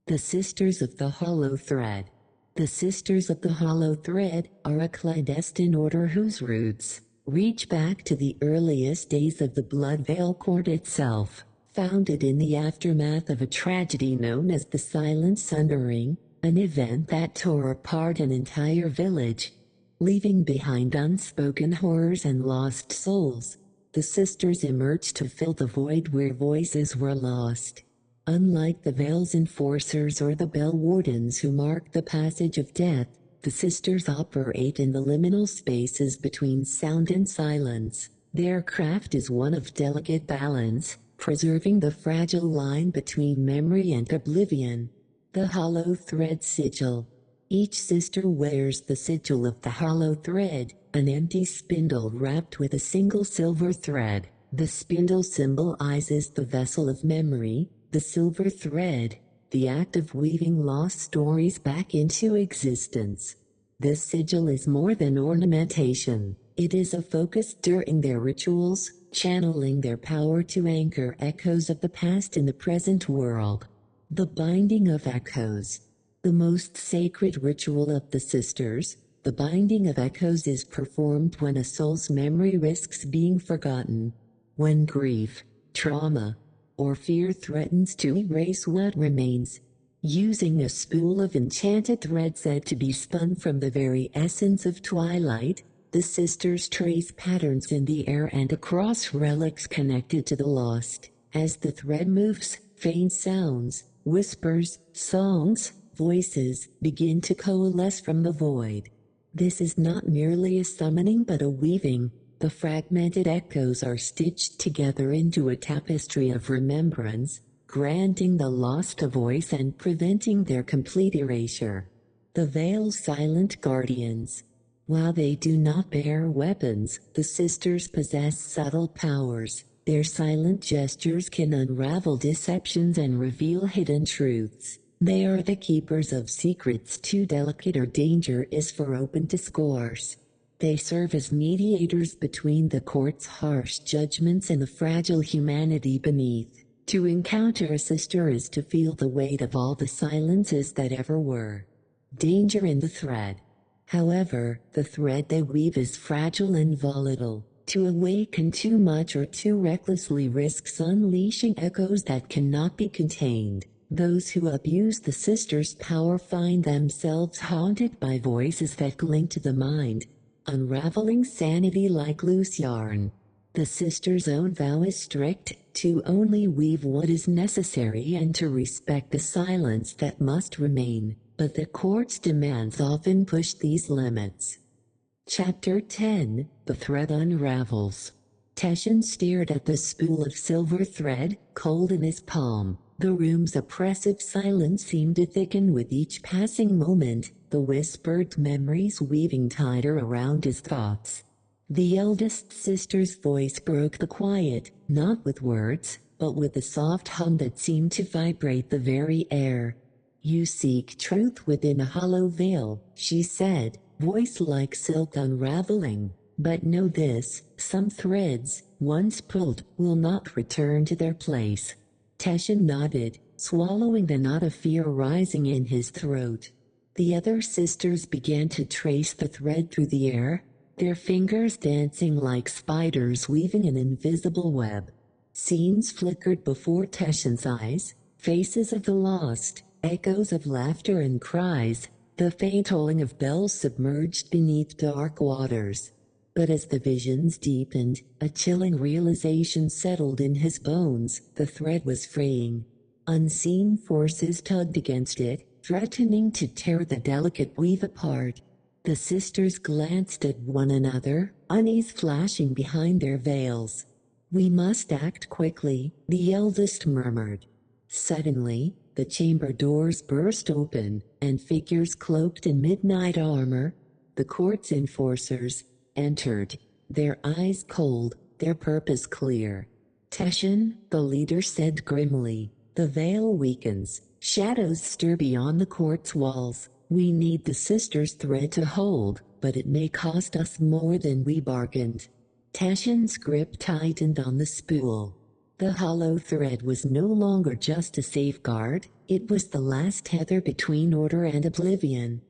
The Sisters of the Hollow Thread. The Sisters of the Hollow Thread are a clandestine order whose roots reach back to the earliest days of the Bloodvale Court itself, founded in the aftermath of a tragedy known as the Silent Sundering, an event that tore apart an entire village, leaving behind unspoken horrors and lost souls. The sisters emerged to fill the void where voices were lost. Unlike the Vale's enforcers or the Bell Wardens who mark the passage of death, the sisters operate in the liminal spaces between sound and silence. Their craft is one of delicate balance, preserving the fragile line between memory and oblivion. The Hollow Thread Sigil. Each sister wears the sigil of the hollow thread, an empty spindle wrapped with a single silver thread. The spindle symbolizes the vessel of memory, the silver thread, the act of weaving lost stories back into existence. This sigil is more than ornamentation. It is a focus during their rituals, channeling their power to anchor echoes of the past in the present world. The Binding of Echoes. The most sacred ritual of the sisters, the Binding of Echoes is performed when a soul's memory risks being forgotten. When grief, trauma, or fear threatens to erase what remains. Using a spool of enchanted thread said to be spun from the very essence of twilight, the sisters trace patterns in the air and across relics connected to the lost. As the thread moves, faint sounds, whispers, songs, voices begin to coalesce from the void. This is not merely a summoning but a weaving. The fragmented echoes are stitched together into a tapestry of remembrance, granting the lost a voice and preventing their complete erasure. The Vale's silent guardians. While they do not bear weapons, the sisters possess subtle powers. Their silent gestures can unravel deceptions and reveal hidden truths. They are the keepers of secrets too delicate or danger is for open discourse. They serve as mediators between the court's harsh judgments and the fragile humanity beneath. To encounter a sister is to feel the weight of all the silences that ever were. Danger in the thread. However, the thread they weave is fragile and volatile. To awaken too much or too recklessly risks unleashing echoes that cannot be contained. Those who abuse the sisters' power find themselves haunted by voices that cling to the mind, unraveling sanity like loose yarn. The sisters' own vow is strict, to only weave what is necessary and to respect the silence that must remain, but the court's demands often push these limits. Chapter 10, The Thread Unravels. Teshin stared at the spool of silver thread, cold in his palm. The room's oppressive silence seemed to thicken with each passing moment, the whispered memories weaving tighter around his thoughts. The eldest sister's voice broke the quiet, not with words, but with a soft hum that seemed to vibrate the very air. "You seek truth within a hollow veil," she said, voice like silk unraveling. "But know this, some threads, once pulled, will not return to their place." Teshin nodded, swallowing the knot of fear rising in his throat. The other sisters began to trace the thread through the air, their fingers dancing like spiders weaving an invisible web. Scenes flickered before Teshin's eyes, faces of the lost, echoes of laughter and cries, the faint tolling of bells submerged beneath dark waters. But as the visions deepened, a chilling realization settled in his bones. The thread was fraying. Unseen forces tugged against it, threatening to tear the delicate weave apart. The sisters glanced at one another, unease flashing behind their veils. "We must act quickly," the eldest murmured. Suddenly, the chamber doors burst open, and figures cloaked in midnight armor, the court's enforcers, entered, their eyes cold, their purpose clear. "Teshin," the leader said grimly, "the veil weakens, shadows stir beyond the court's walls. We need the sisters' thread to hold, but it may cost us more than we bargained." Teshin's grip tightened on the spool. The hollow thread was no longer just a safeguard, it was the last tether between order and oblivion.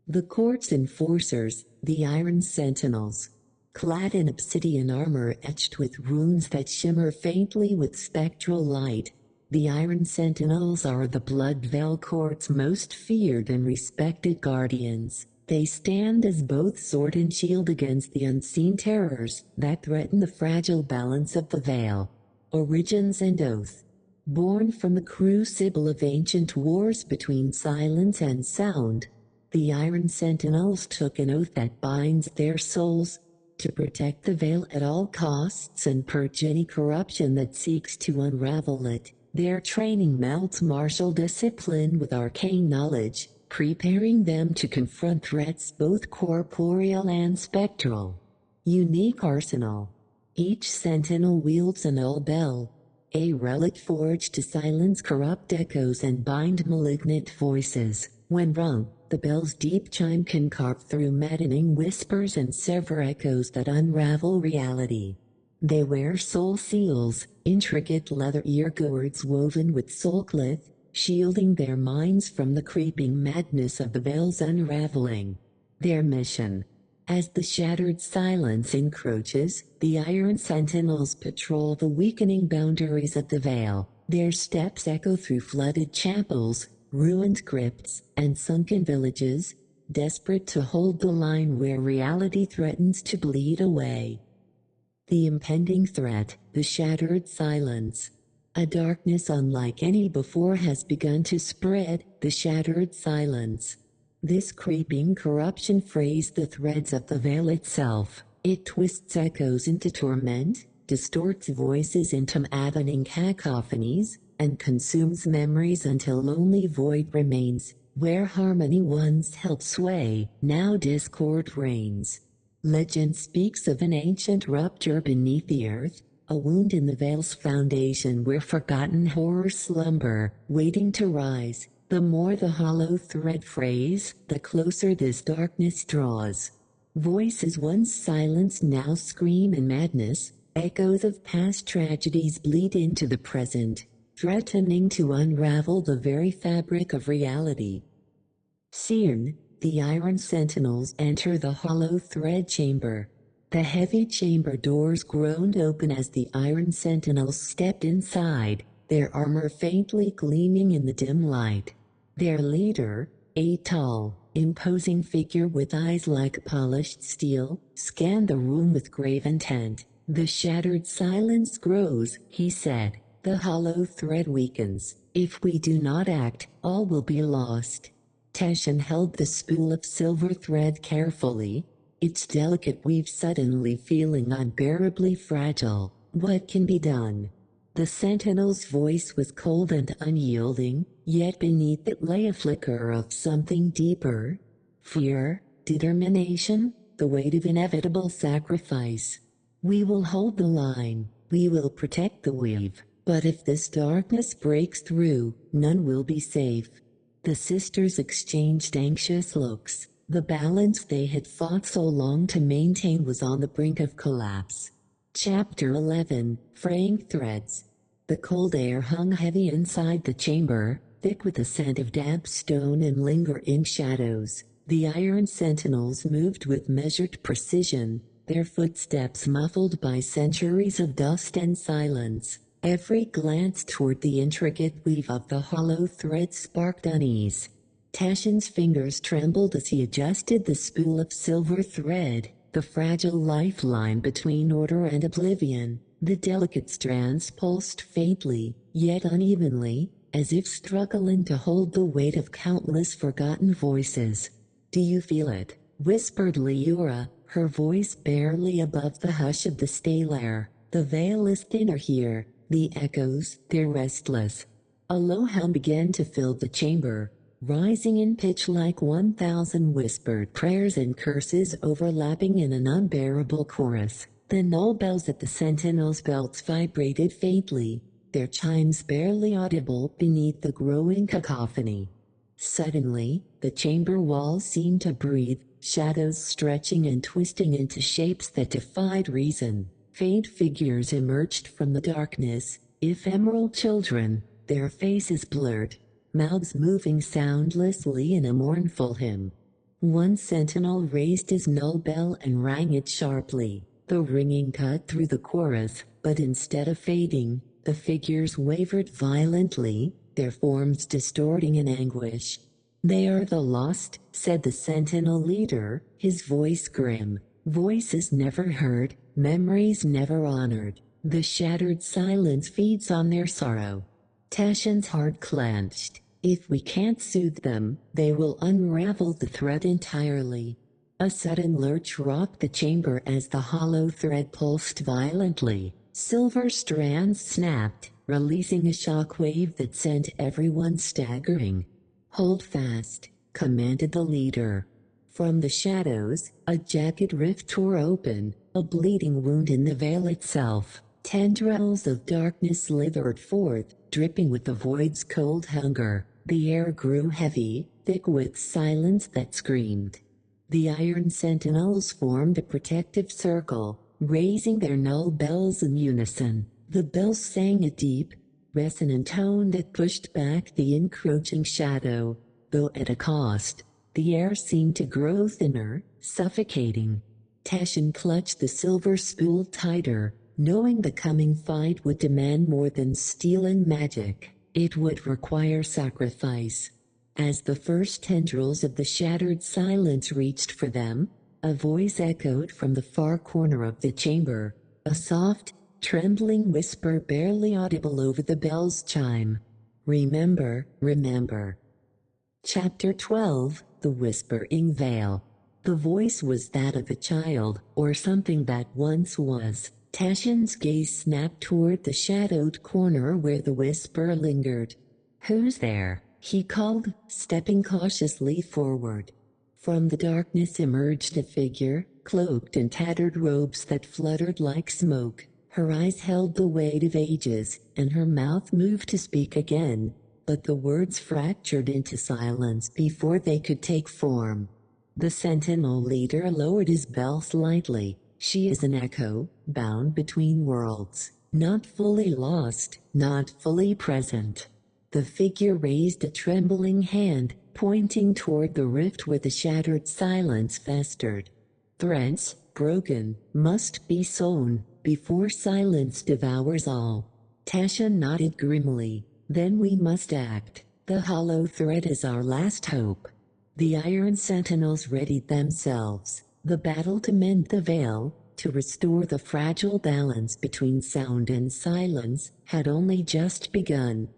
The court's enforcers, the Iron Sentinels, clad in obsidian armor etched with runes that shimmer faintly with spectral light. The Iron Sentinels are the Blood Veil Court's most feared and respected guardians. They stand as both sword and shield against the unseen terrors that threaten the fragile balance of the veil. Origins and Oath. Born from the crucible of ancient wars between silence and sound, the Iron Sentinels took an oath that binds their souls to protect the veil at all costs and purge any corruption that seeks to unravel it. Their training melts martial discipline with arcane knowledge, preparing them to confront threats both corporeal and spectral. Unique arsenal. Each sentinel wields an old bell, a relic forged to silence corrupt echoes and bind malignant voices. When rung, the bell's deep chime can carve through maddening whispers and sever echoes that unravel reality. They wear soul seals, intricate leather earguards woven with soulclith, shielding their minds from the creeping madness of the veil's unraveling. Their mission. As the shattered silence encroaches, the Iron Sentinels patrol the weakening boundaries of the veil. Their steps echo through flooded chapels, ruined crypts, and sunken villages, desperate to hold the line where reality threatens to bleed away. The impending threat, the shattered silence. A darkness unlike any before has begun to spread, the shattered silence. This creeping corruption frays the threads of the veil itself. It twists echoes into torment, distorts voices into maddening cacophonies, and consumes memories until only void remains. Where harmony once held sway, now discord reigns. Legend speaks of an ancient rupture beneath the earth, a wound in the veil's foundation where forgotten horrors slumber, waiting to rise. The more the hollow thread frays, the closer this darkness draws. Voices once silenced now scream in madness, echoes of past tragedies bleed into the present, threatening to unravel the very fabric of reality. Seern, the Iron Sentinels enter the hollow thread chamber. The heavy chamber doors groaned open as the Iron Sentinels stepped inside, their armor faintly gleaming in the dim light. Their leader, a tall, imposing figure with eyes like polished steel, scanned the room with grave intent. "The shattered silence grows," he said. "The hollow thread weakens. If we do not act, all will be lost." Teshin held the spool of silver thread carefully, its delicate weave suddenly feeling unbearably fragile. "What can be done?" The sentinel's voice was cold and unyielding, yet beneath it lay a flicker of something deeper. Fear, determination, the weight of inevitable sacrifice. "We will hold the line. We will protect the weave." But if this darkness breaks through, none will be safe. The sisters exchanged anxious looks. The balance they had fought so long to maintain was on the brink of collapse. Chapter 11, Fraying Threads. The cold air hung heavy inside the chamber, thick with the scent of damp stone and lingering shadows. The iron sentinels moved with measured precision, their footsteps muffled by centuries of dust and silence. Every glance toward the intricate weave of the hollow thread sparked unease. Tasshan's fingers trembled as he adjusted the spool of silver thread, the fragile lifeline between order and oblivion. The delicate strands pulsed faintly, yet unevenly, as if struggling to hold the weight of countless forgotten voices. "Do you feel it?" whispered Leora, her voice barely above the hush of the stale air. "The veil is thinner here. The echoes, they're restless." A low hum began to fill the chamber, rising in pitch like 1,000 whispered prayers and curses overlapping in an unbearable chorus. The null bells at the sentinels' belts vibrated faintly, their chimes barely audible beneath the growing cacophony. Suddenly, the chamber walls seemed to breathe, shadows stretching and twisting into shapes that defied reason. Faint figures emerged from the darkness, ephemeral children, their faces blurred, mouths moving soundlessly in a mournful hymn. One sentinel raised his null bell and rang it sharply. The ringing cut through the chorus, but instead of fading, the figures wavered violently, their forms distorting in anguish. "They are the lost," said the sentinel leader, his voice grim. "Voices never heard, memories never honored. The shattered silence feeds on their sorrow." Tasshan's heart clenched. If we can't soothe them, they will unravel the thread entirely. A sudden lurch rocked the chamber as the hollow thread pulsed violently. Silver strands snapped, releasing a shockwave that sent everyone staggering. "Hold fast," commanded the leader. From the shadows, a jagged rift tore open, a bleeding wound in the veil itself. Tendrils of darkness slithered forth, dripping with the void's cold hunger. The air grew heavy, thick with silence that screamed. The iron sentinels formed a protective circle, raising their null bells in unison. The bells sang a deep, resonant tone that pushed back the encroaching shadow, though at a cost. The air seemed to grow thinner, suffocating. Tasshan clutched the silver spool tighter, knowing the coming fight would demand more than steel and magic. It would require sacrifice. As the first tendrils of the shattered silence reached for them, a voice echoed from the far corner of the chamber, a soft, trembling whisper barely audible over the bell's chime. "Remember, remember." Chapter 12, The Whispering Veil. The voice was that of a child, or something that once was. Tasshan's gaze snapped toward the shadowed corner where the whisper lingered. "Who's there?" he called, stepping cautiously forward. From the darkness emerged a figure, cloaked in tattered robes that fluttered like smoke. Her eyes held the weight of ages, and her mouth moved to speak again, but the words fractured into silence before they could take form. The sentinel leader lowered his bell slightly. "She is an echo, bound between worlds, not fully lost, not fully present." The figure raised a trembling hand, pointing toward the rift where the shattered silence festered. "Threads, broken, must be sewn, before silence devours all." Tasshan nodded grimly. "Then we must act. The hollow thread is our last hope." The iron sentinels readied themselves. The battle to mend the veil, to restore the fragile balance between sound and silence, had only just begun.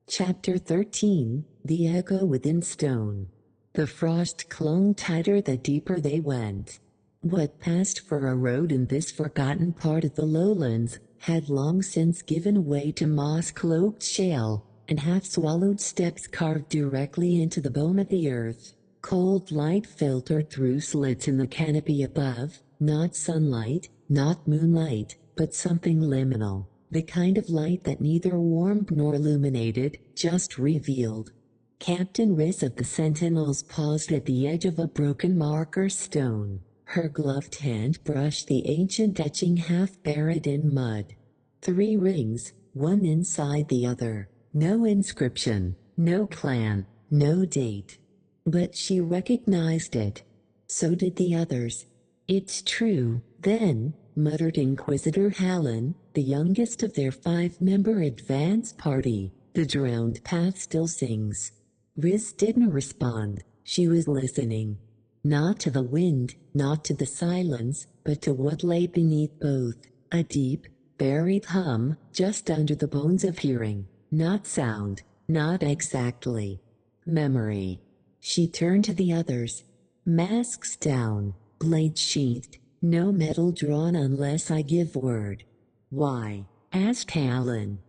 Chapter 13, The Echo Within Stone. The frost clung tighter the deeper they went. What passed for a road in this forgotten part of the lowlands had long since given way to moss-cloaked shale, and half-swallowed steps carved directly into the bone of the earth. Cold light filtered through slits in the canopy above, not sunlight, not moonlight, but something liminal. the kind of light that neither warmed nor illuminated, just revealed. Captain Riss of the Sentinels paused at the edge of a broken marker stone. Her gloved hand brushed the ancient etching half buried in mud. 3 rings, one inside the other. No inscription, no plan, no date. But she recognized it. So did the others. "It's true, then," muttered Inquisitor Hallen, the youngest of their 5-member advance party. "The drowned path still sings." Riz didn't respond. She was listening. Not to the wind, not to the silence, but to what lay beneath both. A deep, buried hum, just under the bones of hearing. Not sound, not exactly. Memory. She turned to the others. Masks down, blades sheathed, no metal drawn unless I give word. "Why?" asked Hallen.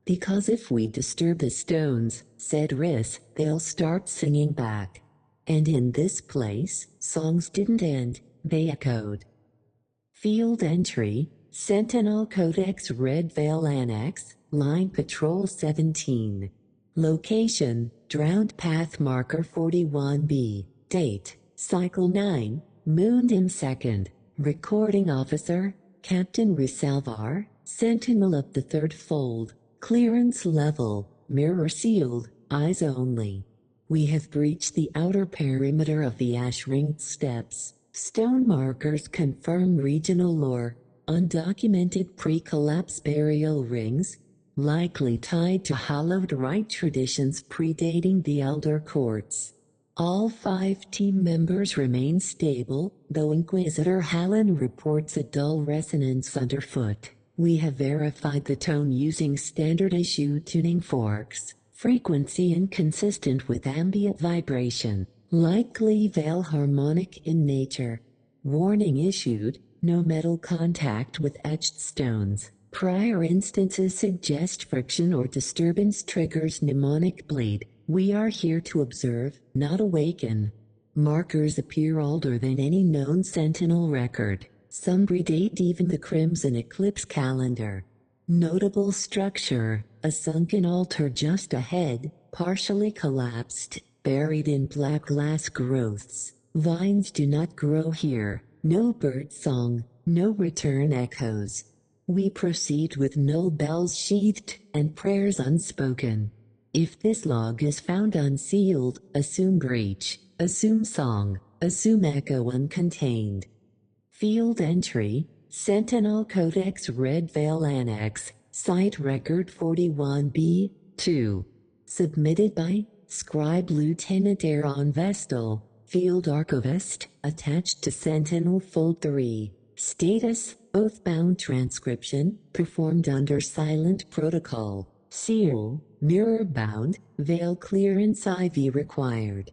"Because if we disturb the stones," said Riss, "they'll start singing back." And in this place, songs didn't end, they echoed. Field entry, Sentinel Codex Red Veil Annex, Line Patrol 17. Location, Drowned Path Marker 41B. Date, Cycle 9, Moondim 2nd. Recording Officer, Captain Risalvar, Sentinel of the 3rd Fold. Clearance level, mirror sealed, eyes only. We have breached the outer perimeter of the ash-ringed steps. Stone markers confirm regional lore, undocumented pre-collapse burial rings, likely tied to hallowed rite traditions predating the Elder Courts. All 5 team members remain stable, though Inquisitor Hallen reports a dull resonance underfoot. We have verified the tone using standard-issue tuning forks, frequency inconsistent with ambient vibration, likely veil harmonic in nature. Warning issued, no metal contact with etched stones. Prior instances suggest friction or disturbance triggers mnemonic bleed. We are here to observe, not awaken. Markers appear older than any known Sentinel record. Some predate even the Crimson Eclipse calendar. Notable structure, a sunken altar just ahead, partially collapsed, buried in black glass growths. Vines do not grow here, no bird song, no return echoes. We proceed with no bells sheathed and prayers unspoken. If this log is found unsealed, assume breach, assume song, assume echo uncontained. Field entry, Sentinel Codex Red Veil Annex, Site Record 41B, 2. Submitted by Scribe Lieutenant Aaron Vestal, Field Archivist, attached to Sentinel Fold 3. Status, Oathbound transcription, performed under silent protocol. Seal, mirror-bound, veil clearance IV required.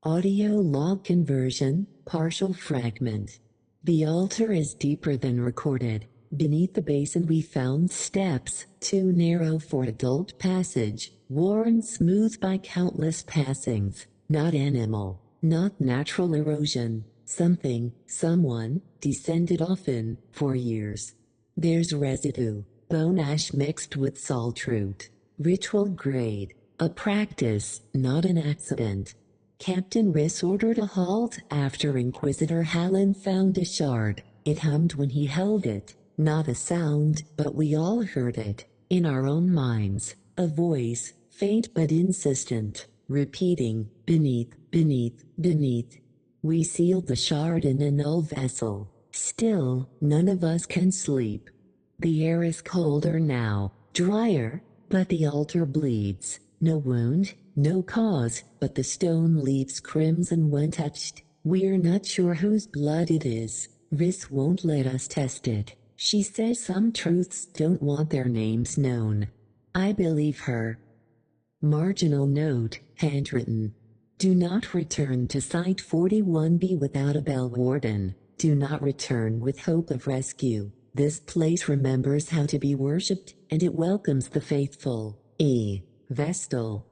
Audio log conversion, partial fragment. The altar is deeper than recorded. Beneath the basin we found steps, too narrow for adult passage, worn smooth by countless passings. Not animal, not natural erosion. Something, someone, descended often, for years. There's residue, bone ash mixed with salt root. Ritual grade, a practice, not an accident. Captain Riss ordered a halt after Inquisitor Hallen found a shard. It hummed when he held it, not a sound, but we all heard it, in our own minds. A voice, faint but insistent, repeating, beneath, beneath, beneath. We sealed the shard in a null vessel. Still, none of us can sleep. The air is colder now, drier, but the altar bleeds. No wound, no cause, but the stone leaves crimson when touched. We're not sure whose blood it is. Riss won't let us test it. She says some truths don't want their names known. I believe her. Marginal note, handwritten. Do not return to Site 41B without a bell warden. Do not return with hope of rescue. This place remembers how to be worshipped, and it welcomes the faithful. E. Vestal.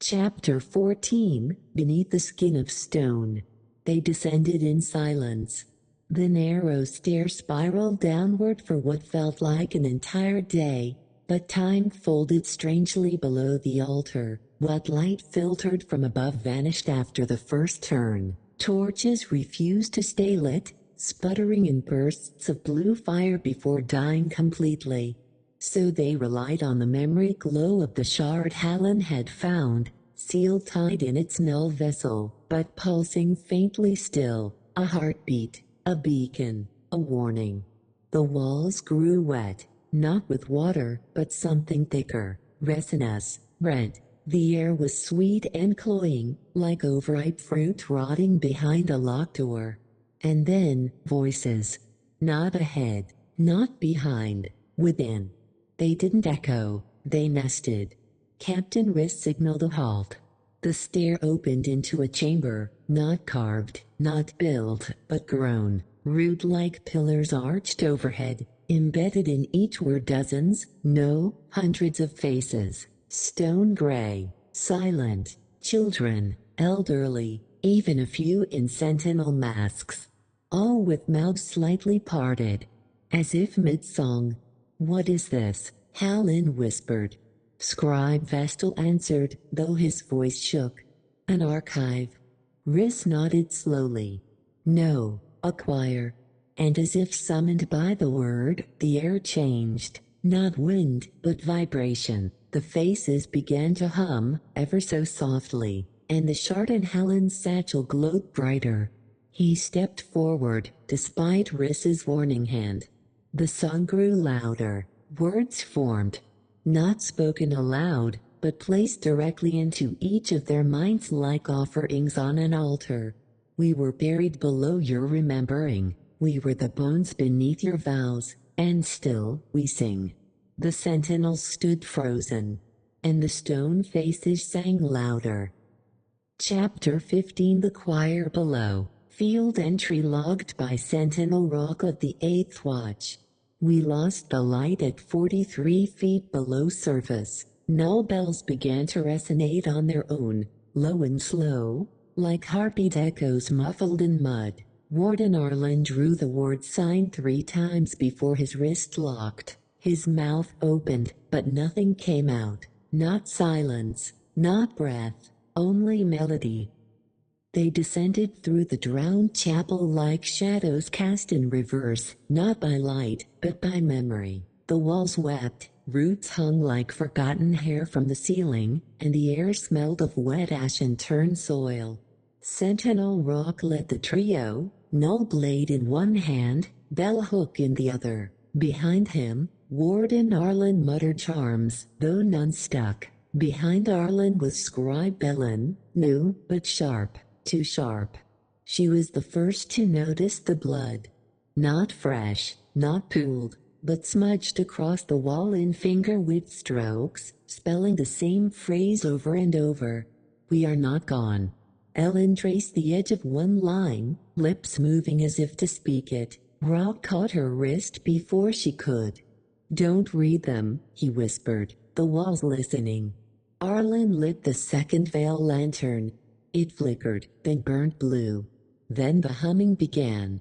Chapter 14, Beneath the Skin of Stone. They descended in silence. The narrow stair spiraled downward for what felt like an entire day, but time folded strangely below the altar. What light filtered from above vanished after the first turn. Torches refused to stay lit, sputtering in bursts of blue fire before dying completely. So they relied on the memory glow of the shard Hallen had found, sealed tight in its null vessel, but pulsing faintly still, a heartbeat, a beacon, a warning. The walls grew wet, not with water, but something thicker, resinous, red. The air was sweet and cloying, like overripe fruit rotting behind a locked door. And then, voices. Not ahead, not behind, within. They didn't echo, they nested. Captain Riss signaled a halt. The stair opened into a chamber, not carved, not built, but grown. Root-like pillars arched overhead. Embedded in each were dozens, no, hundreds of faces. Stone gray, silent, children, elderly, even a few in sentinel masks. All with mouths slightly parted, as if mid-song. "What is this?" Hallen whispered. Scribe Vestal answered, though his voice shook. "An archive." Riss nodded slowly. "No, a choir." And as if summoned by the word, the air changed. Not wind, but vibration. The faces began to hum, ever so softly, and the shard in Hallen's satchel glowed brighter. He stepped forward, despite Riss's warning hand. The song grew louder. Words formed. Not spoken aloud, but placed directly into each of their minds like offerings on an altar. "We were buried below your remembering. We were the bones beneath your vows, and still we sing." The sentinels stood frozen, and the stone faces sang louder. Chapter 15 The Choir Below. Field entry logged by Sentinel Rock of the 8th Watch. We lost the light at 43 feet below surface. Null bells began to resonate on their own, low and slow, like harpied echoes muffled in mud. Warden Arlen drew the ward sign 3 times before his wrist locked. His mouth opened, but nothing came out. Not silence, not breath, only melody. They descended through the drowned chapel like shadows cast in reverse, not by light, but by memory. The walls wept, roots hung like forgotten hair from the ceiling, and the air smelled of wet ash and turned soil. Sentinel Rock led the trio, null blade in one hand, bell hook in the other. Behind him, Warden Arlen muttered charms, though none stuck. Behind Arlen was Scribe Belen, new but sharp, too sharp. She was the first to notice the blood. Not fresh, not pooled, but smudged across the wall in finger-width strokes, spelling the same phrase over and over. "We are not gone." Ellen traced the edge of one line, lips moving as if to speak it. Rock caught her wrist before she could. "Don't read them," he whispered, the walls listening. Arlen lit the second veil lantern. It flickered, then burned blue. Then the humming began.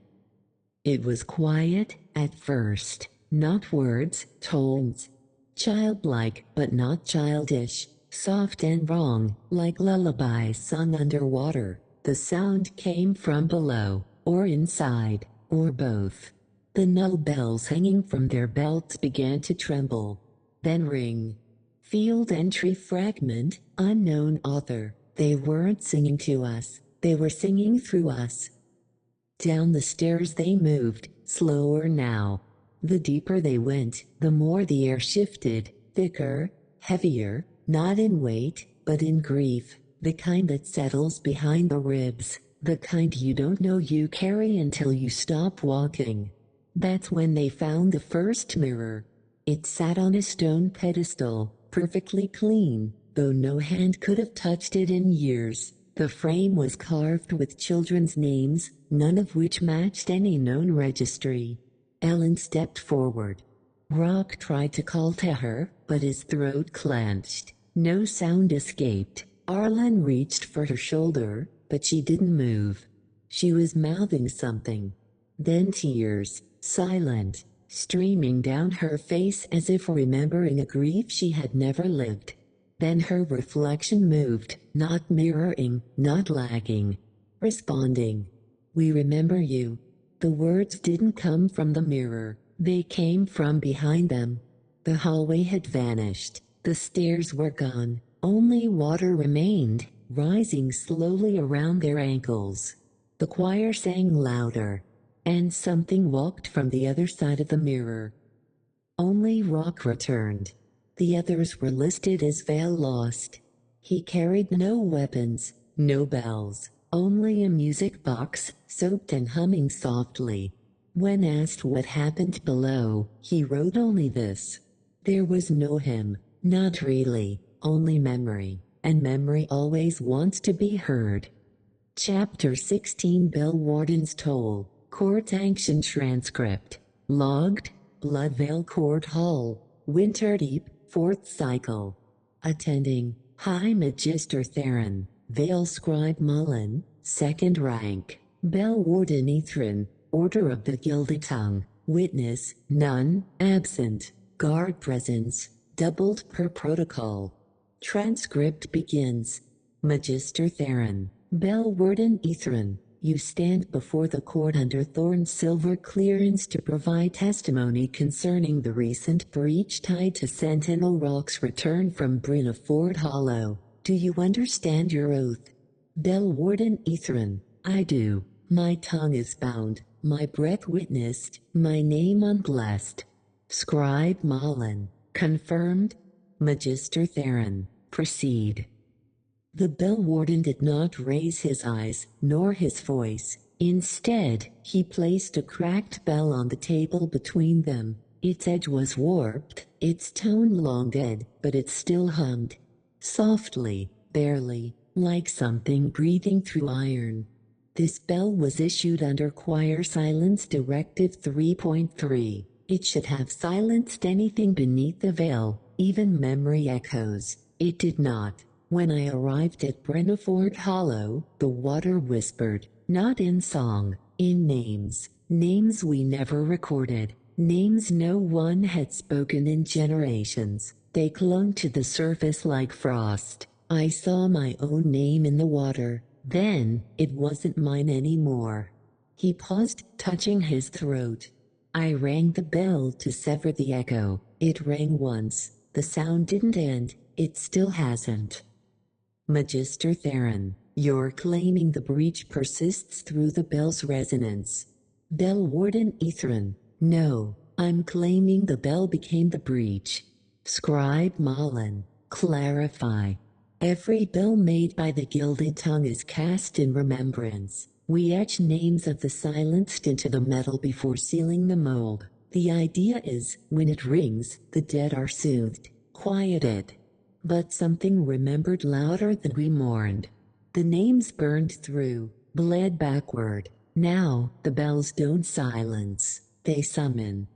It was quiet, at first. Not words, tones. Childlike, but not childish. Soft and wrong, like lullabies sung underwater. The sound came from below, or inside, or both. The null bells hanging from their belts began to tremble, then ring. Field entry fragment, unknown author. They weren't singing to us, they were singing through us. Down the stairs they moved, slower now. The deeper they went, the more the air shifted, thicker, heavier, not in weight, but in grief, the kind that settles behind the ribs, the kind you don't know you carry until you stop walking. That's when they found the first mirror. It sat on a stone pedestal, perfectly clean, though no hand could have touched it in years. The frame was carved with children's names, none of which matched any known registry. Ellen stepped forward. Rock tried to call to her, but his throat clenched. No sound escaped. Arlen reached for her shoulder, but she didn't move. She was mouthing something. Then tears, silent, streaming down her face as if remembering a grief she had never lived. Then her reflection moved, not mirroring, not lagging, responding. We remember you. The words didn't come from the mirror, they came from behind them. The hallway had vanished, the stairs were gone, only water remained, rising slowly around their ankles. The choir sang louder, and something walked from the other side of the mirror. Only Rock returned. The others were listed as Vale lost. He carried no weapons, no bells, only a music box, soaked and humming softly. When asked what happened below, he wrote only this. There was no hymn, not really, only memory, and memory always wants to be heard. Chapter 16 Bell Warden's Toll, Court Action Transcript. Logged, Bloodvale Court Hall, Winterdeep, 4th Cycle. Attending, High Magister Theron, Vale Scribe Mullen, 2nd Rank. Bell Warden Ithran, Order of the Gilded Tongue. Witness, none, absent. Guard presence, doubled per protocol. Transcript begins. Magister Theron, Bell Warden Ithran, you stand before the court under Thorn's silver clearance to provide testimony concerning the recent breach tied to Sentinel Rock's return from Brynaford Hollow. Do you understand your oath? Bell Warden Ithran, I do. My tongue is bound, my breath witnessed, my name unblessed. Scribe Mullen, confirmed. Magister Theron, proceed. The bell warden did not raise his eyes, nor his voice. Instead, he placed a cracked bell on the table between them. Its edge was warped, its tone long dead, but it still hummed. Softly, barely, like something breathing through iron. This bell was issued under Choir Silence Directive 3.3. It should have silenced anything beneath the veil, even memory echoes. It did not. When I arrived at Brynaford Hollow, the water whispered, not in song, in names. Names we never recorded. Names no one had spoken in generations. They clung to the surface like frost. I saw my own name in the water. Then, it wasn't mine anymore. He paused, touching his throat. I rang the bell to sever the echo. It rang once. The sound didn't end. It still hasn't. Magister Theron, you're claiming the breach persists through the bell's resonance. Bell Warden Ithran, no, I'm claiming the bell became the breach. Scribe Mullen, clarify. Every bell made by the Gilded Tongue is cast in remembrance. We etch names of the silenced into the metal before sealing the mold. The idea is, when it rings, the dead are soothed, quieted. But something remembered louder than we mourned. The names burned through, bled backward. Now, the bells don't silence, they summon.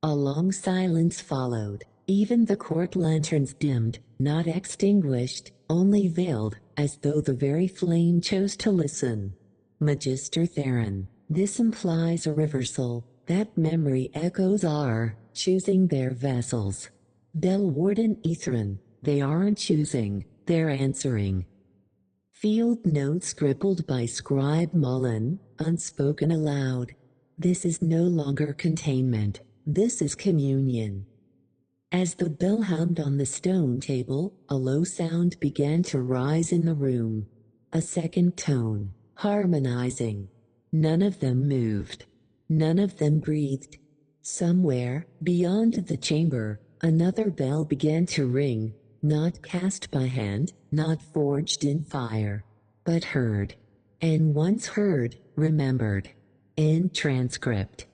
A long silence followed. Even the court lanterns dimmed, not extinguished, only veiled, as though the very flame chose to listen. Magister Theron, this implies a reversal, that memory echoes are choosing their vessels. Bell Warden Ithran, they aren't choosing, they're answering. Field note scribbled by Scribe Mullen, unspoken aloud. This is no longer containment, this is communion. As the bell hummed on the stone table, a low sound began to rise in the room. A second tone, harmonizing. None of them moved. None of them breathed. Somewhere, beyond the chamber, another bell began to ring, not cast by hand, not forged in fire, but heard. And once heard, remembered. End transcript.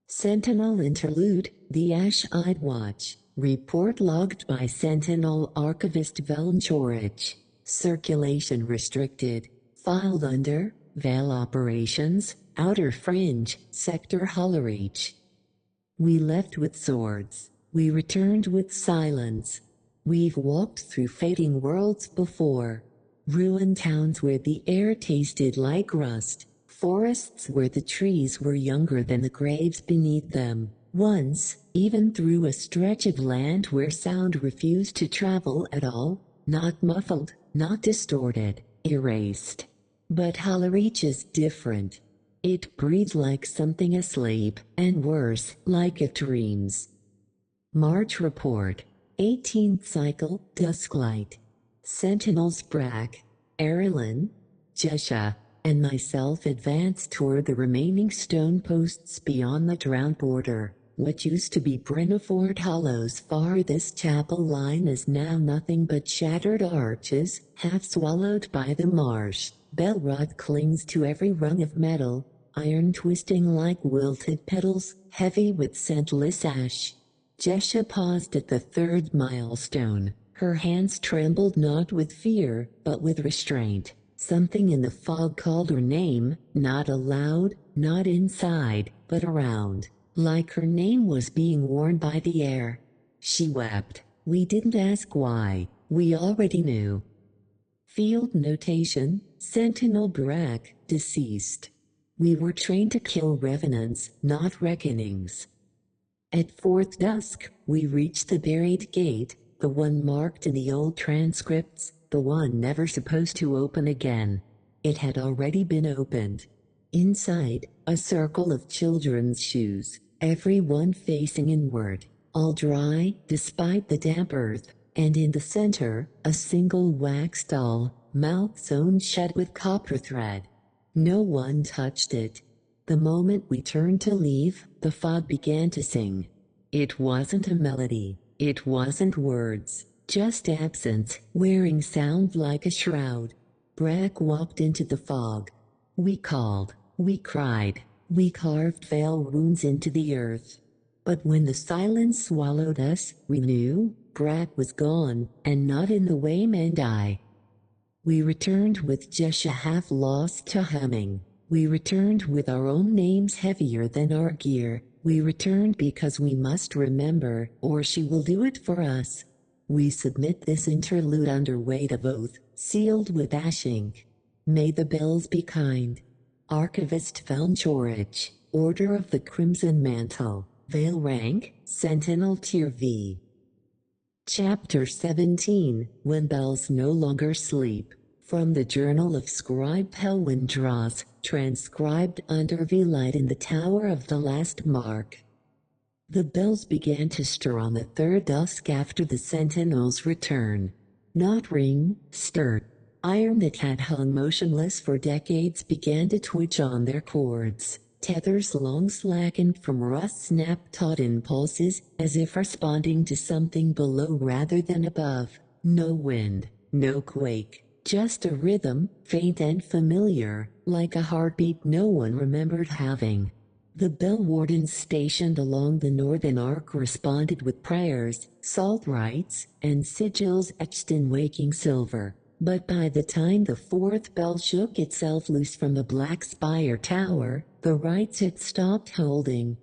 Sentinel Interlude, The Ash-Eyed Watch. Report logged by Sentinel Archivist Velnchorich. Circulation restricted. Filed under, Vale Operations, Outer Fringe, Sector Hollerreach. We left with swords. We returned with silence. We've walked through fading worlds before. Ruined towns where the air tasted like rust. forests where the trees were younger than the graves beneath them. Once, even through a stretch of land where sound refused to travel at all, not muffled, not distorted, erased. But Hollerich is different. It breathes like something asleep, and worse, like it dreams. March Report. 18th Cycle, Dusklight. Sentinels Brack, Erilyn, Jesha, and myself advanced toward the remaining stone posts beyond the drowned border. What used to be Brenneford Hollow's farthest chapel line is now nothing but shattered arches, half swallowed by the marsh. Belrod clings to every rung of metal, iron twisting like wilted petals, heavy with scentless ash. Jesha paused at the third milestone. Her hands trembled not with fear, but with restraint. Something in the fog called her name, not aloud, not inside, but around. Like her name was being worn by the air. She wept. We didn't ask why. We already knew. Field notation, Sentinel Brack, deceased. We were trained to kill revenants, not reckonings. At fourth dusk, we reached the buried gate, the one marked in the old transcripts, the one never supposed to open again. It had already been opened. Inside, a circle of children's shoes, every one facing inward, all dry, despite the damp earth, and in the center, a single wax doll, mouth sewn shut with copper thread. No one touched it. The moment we turned to leave, the fog began to sing. It wasn't a melody, it wasn't words, just absence, wearing sound like a shroud. Brack walked into the fog. We called, we cried, we carved veil runes into the earth. But when the silence swallowed us, we knew Brack was gone, and not in the way men die. We returned with Jesha half lost to humming. We returned with our own names heavier than our gear. We returned because we must remember, or she will do it for us. We submit this interlude under weight of oath, sealed with ash ink. May the bells be kind. Archivist Velnchorich, Order of the Crimson Mantle, Vale Rank, Sentinel Tier V. Chapter 17, When Bells No Longer Sleep. From the Journal of Scribe Pelwin Draws, transcribed under V-Light in the Tower of the Last Mark. The bells began to stir on the third dusk after the sentinel's return. Not ring, stir. Iron that had hung motionless for decades began to twitch on their cords. Tethers long slackened from rust snapped taut impulses, as if responding to something below rather than above. No wind, no quake. Just a rhythm, faint and familiar, like a heartbeat no one remembered having. The bell wardens stationed along the northern arc responded with prayers, salt rites, and sigils etched in waking silver. But by the time the fourth bell shook itself loose from the Black Spire Tower, the rites had stopped holding.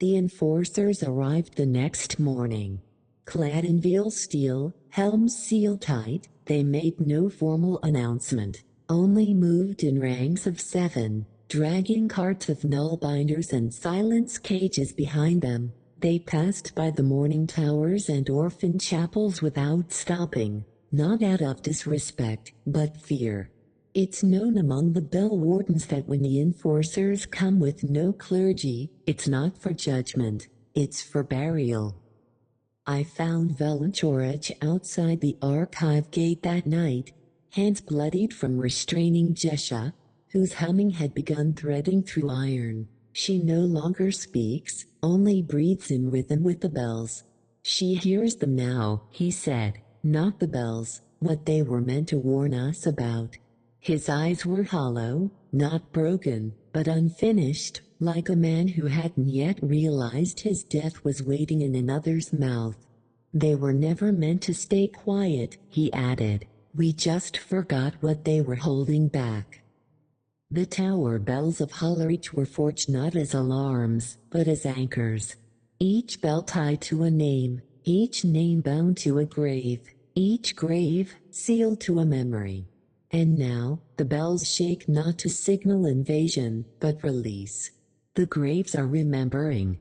The enforcers arrived the next morning. Clad in veil steel, helms sealed tight, they made no formal announcement, only moved in ranks of 7, dragging carts of nullbinders and silence cages behind them. They passed by the mourning towers and orphan chapels without stopping, not out of disrespect, but fear. It's known among the bell wardens that when the enforcers come with no clergy, it's not for judgment, it's for burial. I found Velnchorich outside the archive gate that night, hands bloodied from restraining Jesha, whose humming had begun threading through iron. She no longer speaks, only breathes in rhythm with the bells. She hears them now, he said, not the bells, what they were meant to warn us about. His eyes were hollow, not broken, but unfinished, like a man who hadn't yet realized his death was waiting in another's mouth. They were never meant to stay quiet, he added. We just forgot what they were holding back. The tower bells of Hollerich were forged not as alarms, but as anchors. Each bell tied to a name, each name bound to a grave, each grave sealed to a memory. And now, the bells shake not to signal invasion, but release. The graves are remembering.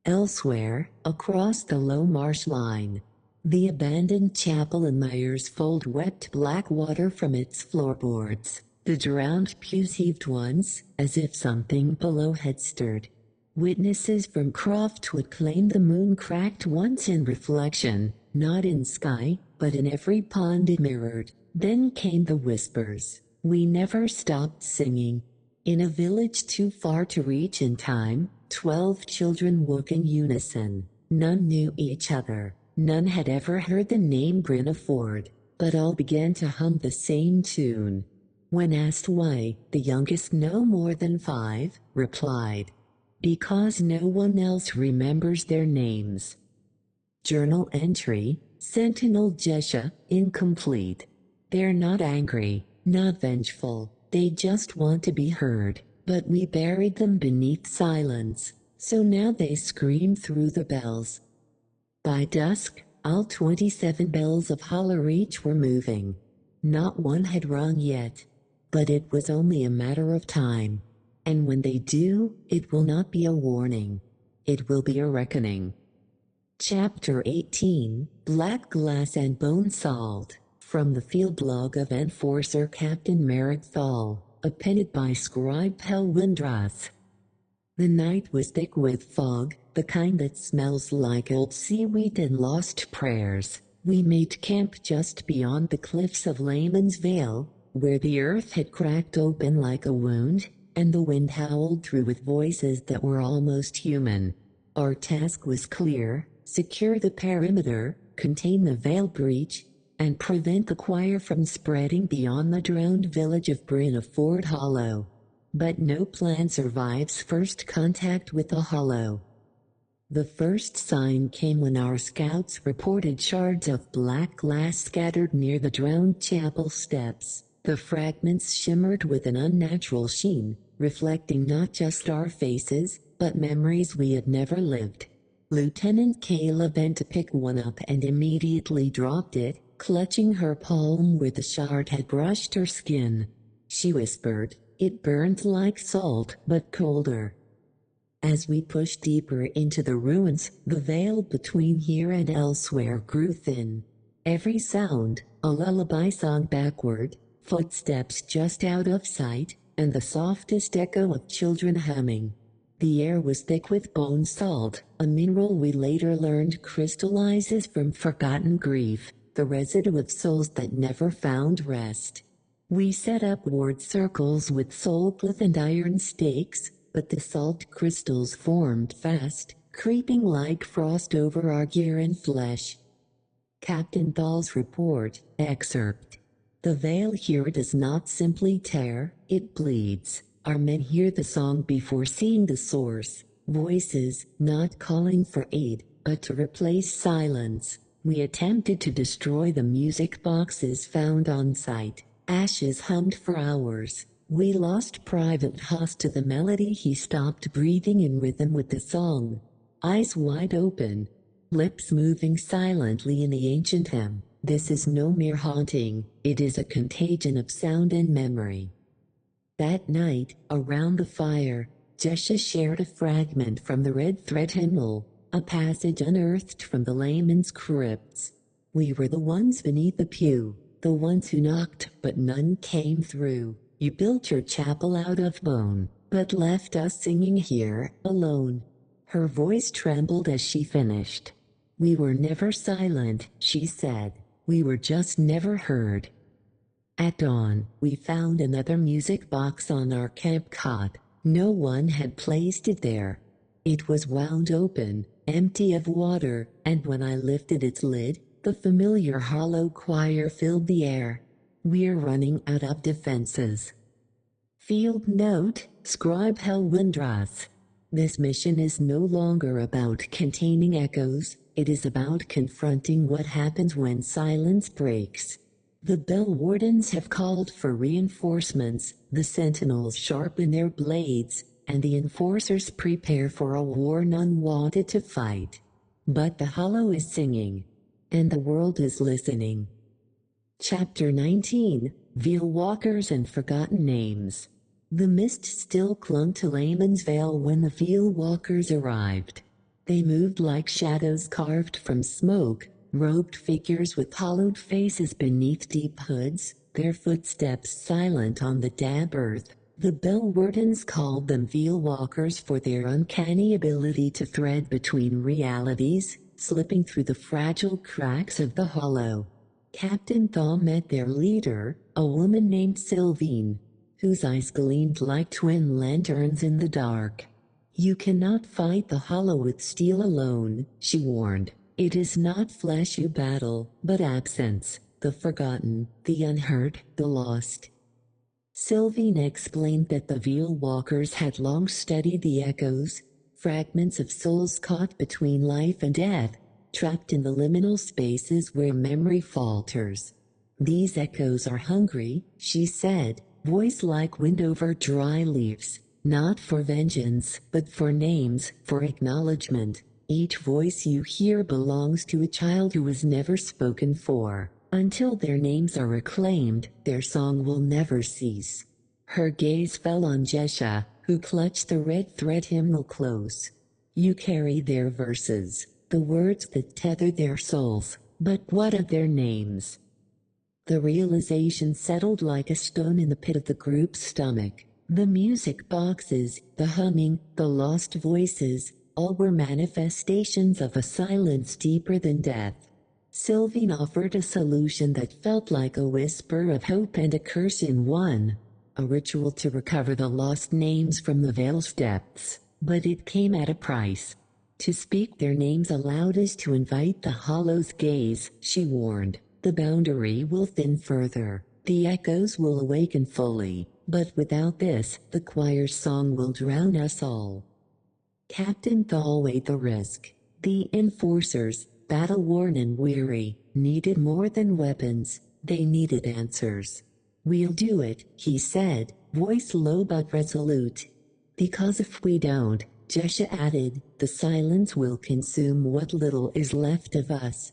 Elsewhere, across the low marsh line, the abandoned chapel in Myersfold wept black water from its floorboards. The drowned pews heaved once, as if something below had stirred. Witnesses from Croftwood claimed the moon cracked once in reflection, not in sky, but in every pond it mirrored. Then came the whispers. We never stopped singing. In a village too far to reach in time, 12 children woke in unison. None knew each other. None had ever heard the name Bryn Ford, but all began to hum the same tune. When asked why, the youngest, no more than 5, replied, "Because no one else remembers their names." Journal entry, Sentinel Jesha, incomplete. They're not angry, not vengeful, they just want to be heard, but we buried them beneath silence, so now they scream through the bells. By dusk, all 27 bells of Hollerreach were moving. Not one had rung yet, but it was only a matter of time. And when they do, it will not be a warning. It will be a reckoning. Chapter 18, Black Glass and Bone Salt, from the field log of Enforcer Captain Merrick Thal, appended by Scribe Hel Windras. The night was thick with fog, the kind that smells like old seaweed and lost prayers. We made camp just beyond the cliffs of Layman's Vale, where the earth had cracked open like a wound, and the wind howled through with voices that were almost human. Our task was clear: secure the perimeter, contain the Vale breach, and prevent the choir from spreading beyond the drowned village of Bryn Ford Hollow. But no plan survives first contact with the Hollow. The first sign came when our scouts reported shards of black glass scattered near the drowned chapel steps. The fragments shimmered with an unnatural sheen, reflecting not just our faces, but memories we had never lived. Lieutenant Kayla bent to pick one up and immediately dropped it, clutching her palm where the shard had brushed her skin. She whispered, "It burned like salt, but colder." As we pushed deeper into the ruins, the veil between here and elsewhere grew thin. Every sound, a lullaby sung backward, footsteps just out of sight, and the softest echo of children humming. The air was thick with bone salt, a mineral we later learned crystallizes from forgotten grief, the residue of souls that never found rest. We set up ward circles with soulcloth and iron stakes, but the salt crystals formed fast, creeping like frost over our gear and flesh. Captain Thal's report, excerpt. The veil here does not simply tear, it bleeds. Our men hear the song before seeing the source. Voices, not calling for aid, but to replace silence. We attempted to destroy the music boxes found on site. Ashes hummed for hours. We lost Private Haas to the melody. He stopped breathing in rhythm with the song. Eyes wide open, lips moving silently in the ancient hymn. This is no mere haunting, it is a contagion of sound and memory. That night, around the fire, Jesha shared a fragment from the Red Thread hymnal, a passage unearthed from the layman's crypts. We were the ones beneath the pew, the ones who knocked, but none came through. You built your chapel out of bone, but left us singing here, alone. Her voice trembled as she finished. We were never silent, she said. We were just never heard. At dawn, we found another music box on our camp cot. No one had placed it there. It was wound open, empty of water, and when I lifted its lid, the familiar hollow choir filled the air. We're running out of defenses. Field note, Scribe Hel Windras. This mission is no longer about containing echoes, it is about confronting what happens when silence breaks. The bell wardens have called for reinforcements, the sentinels sharpen their blades, and the enforcers prepare for a war none wanted to fight. But the hollow is singing, and the world is listening. Chapter 19, Veil Walkers and Forgotten Names. The mist still clung to Layman's Vale when the Veil Walkers arrived. They moved like shadows carved from smoke, robed figures with hollowed faces beneath deep hoods, their footsteps silent on the damp earth. The Bellwardens called them Veil Walkers for their uncanny ability to thread between realities, slipping through the fragile cracks of the hollow. Captain Thaw met their leader, a woman named Sylvine, whose eyes gleamed like twin lanterns in the dark. "You cannot fight the hollow with steel alone," she warned. "It is not flesh you battle, but absence, the forgotten, the unheard, the lost." Sylvine explained that the Veil Walkers had long studied the echoes, fragments of souls caught between life and death, trapped in the liminal spaces where memory falters. "These echoes are hungry," she said, voice like wind over dry leaves, "not for vengeance, but for names, for acknowledgement. Each voice you hear belongs to a child who was never spoken for. Until their names are reclaimed, their song will never cease." Her gaze fell on Jesha, who clutched the red thread hymnal close. "You carry their verses, the words that tether their souls, but what of their names?" The realization settled like a stone in the pit of the group's stomach. The music boxes, the humming, the lost voices, all were manifestations of a silence deeper than death. Sylvine offered a solution that felt like a whisper of hope and a curse in one. A ritual to recover the lost names from the Veil's depths, but it came at a price. To speak their names aloud is to invite the Hollow's gaze, she warned. The boundary will thin further, the echoes will awaken fully, but without this, the choir's song will drown us all. Captain Thaw weighed the risk. The enforcers, battle-worn and weary, needed more than weapons, they needed answers. "We'll do it," he said, voice low but resolute. "Because if we don't," Jesha added, "the silence will consume what little is left of us."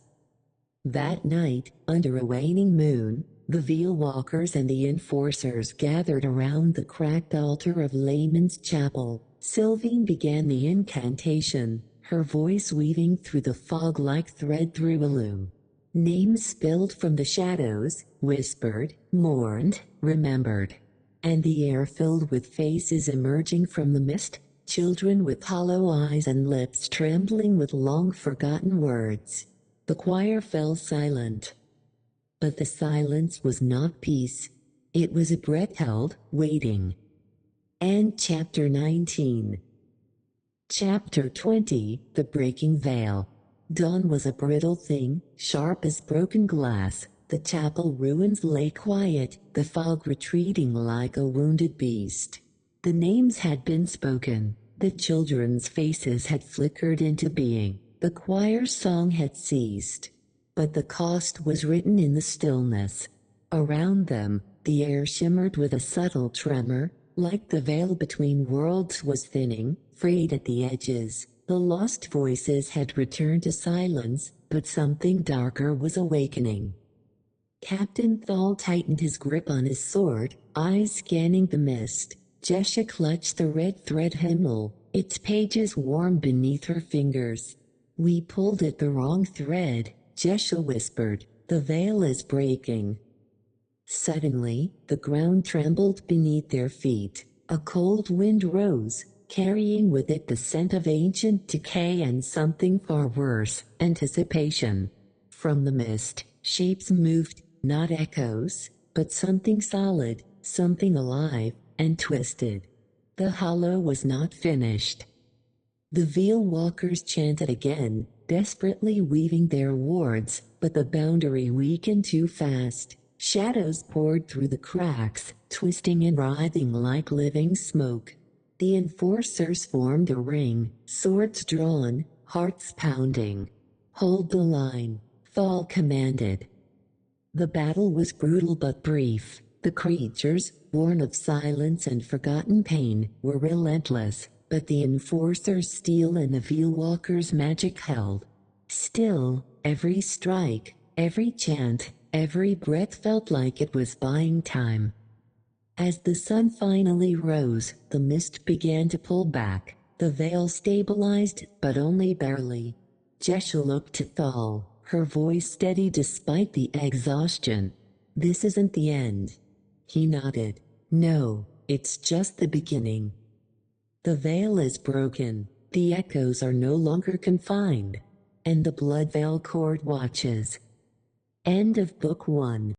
That night, under a waning moon, the Veil Walkers and the Enforcers gathered around the cracked altar of Layman's Chapel. Sylvine began the incantation, her voice weaving through the fog like thread through a loom. Names spilled from the shadows, whispered, mourned, remembered. And the air filled with faces emerging from the mist, children with hollow eyes and lips trembling with long-forgotten words. The choir fell silent. But the silence was not peace. It was a breath held, waiting. And Chapter 19. Chapter 20, The Breaking Veil. Dawn was a brittle thing, sharp as broken glass. The chapel ruins lay quiet, the fog retreating like a wounded beast. The names had been spoken, the children's faces had flickered into being, the choir's song had ceased. But the cost was written in the stillness. Around them, the air shimmered with a subtle tremor, like the veil between worlds was thinning, frayed at the edges. The lost voices had returned to silence, but something darker was awakening. Captain Thaw tightened his grip on his sword, eyes scanning the mist. Jesha clutched the red thread hymnal, its pages warm beneath her fingers. "We pulled at the wrong thread," Jesha whispered. "The veil is breaking." Suddenly, the ground trembled beneath their feet. A cold wind rose, carrying with it the scent of ancient decay and something far worse, anticipation. From the mist, shapes moved, not echoes, but something solid, something alive, and twisted. The hollow was not finished. The Veil Walkers chanted again, desperately weaving their wards, but the boundary weakened too fast. Shadows poured through the cracks, twisting and writhing like living smoke. The enforcers formed a ring, swords drawn, hearts pounding. "Hold the line," Thaw commanded. The battle was brutal but brief. The creatures, born of silence and forgotten pain, were relentless, but the enforcer's steel and the Veil Walker's magic held. Still, every strike, every chant, Every breath felt like it was buying time. As the sun finally rose, the mist began to pull back. The veil stabilized, but only barely. Jesha looked at Thal, her voice steady despite the exhaustion. "This isn't the end." He nodded. "No, it's just the beginning. The veil is broken. The echoes are no longer confined. And the Blood Veil Court watches." End of Book 1.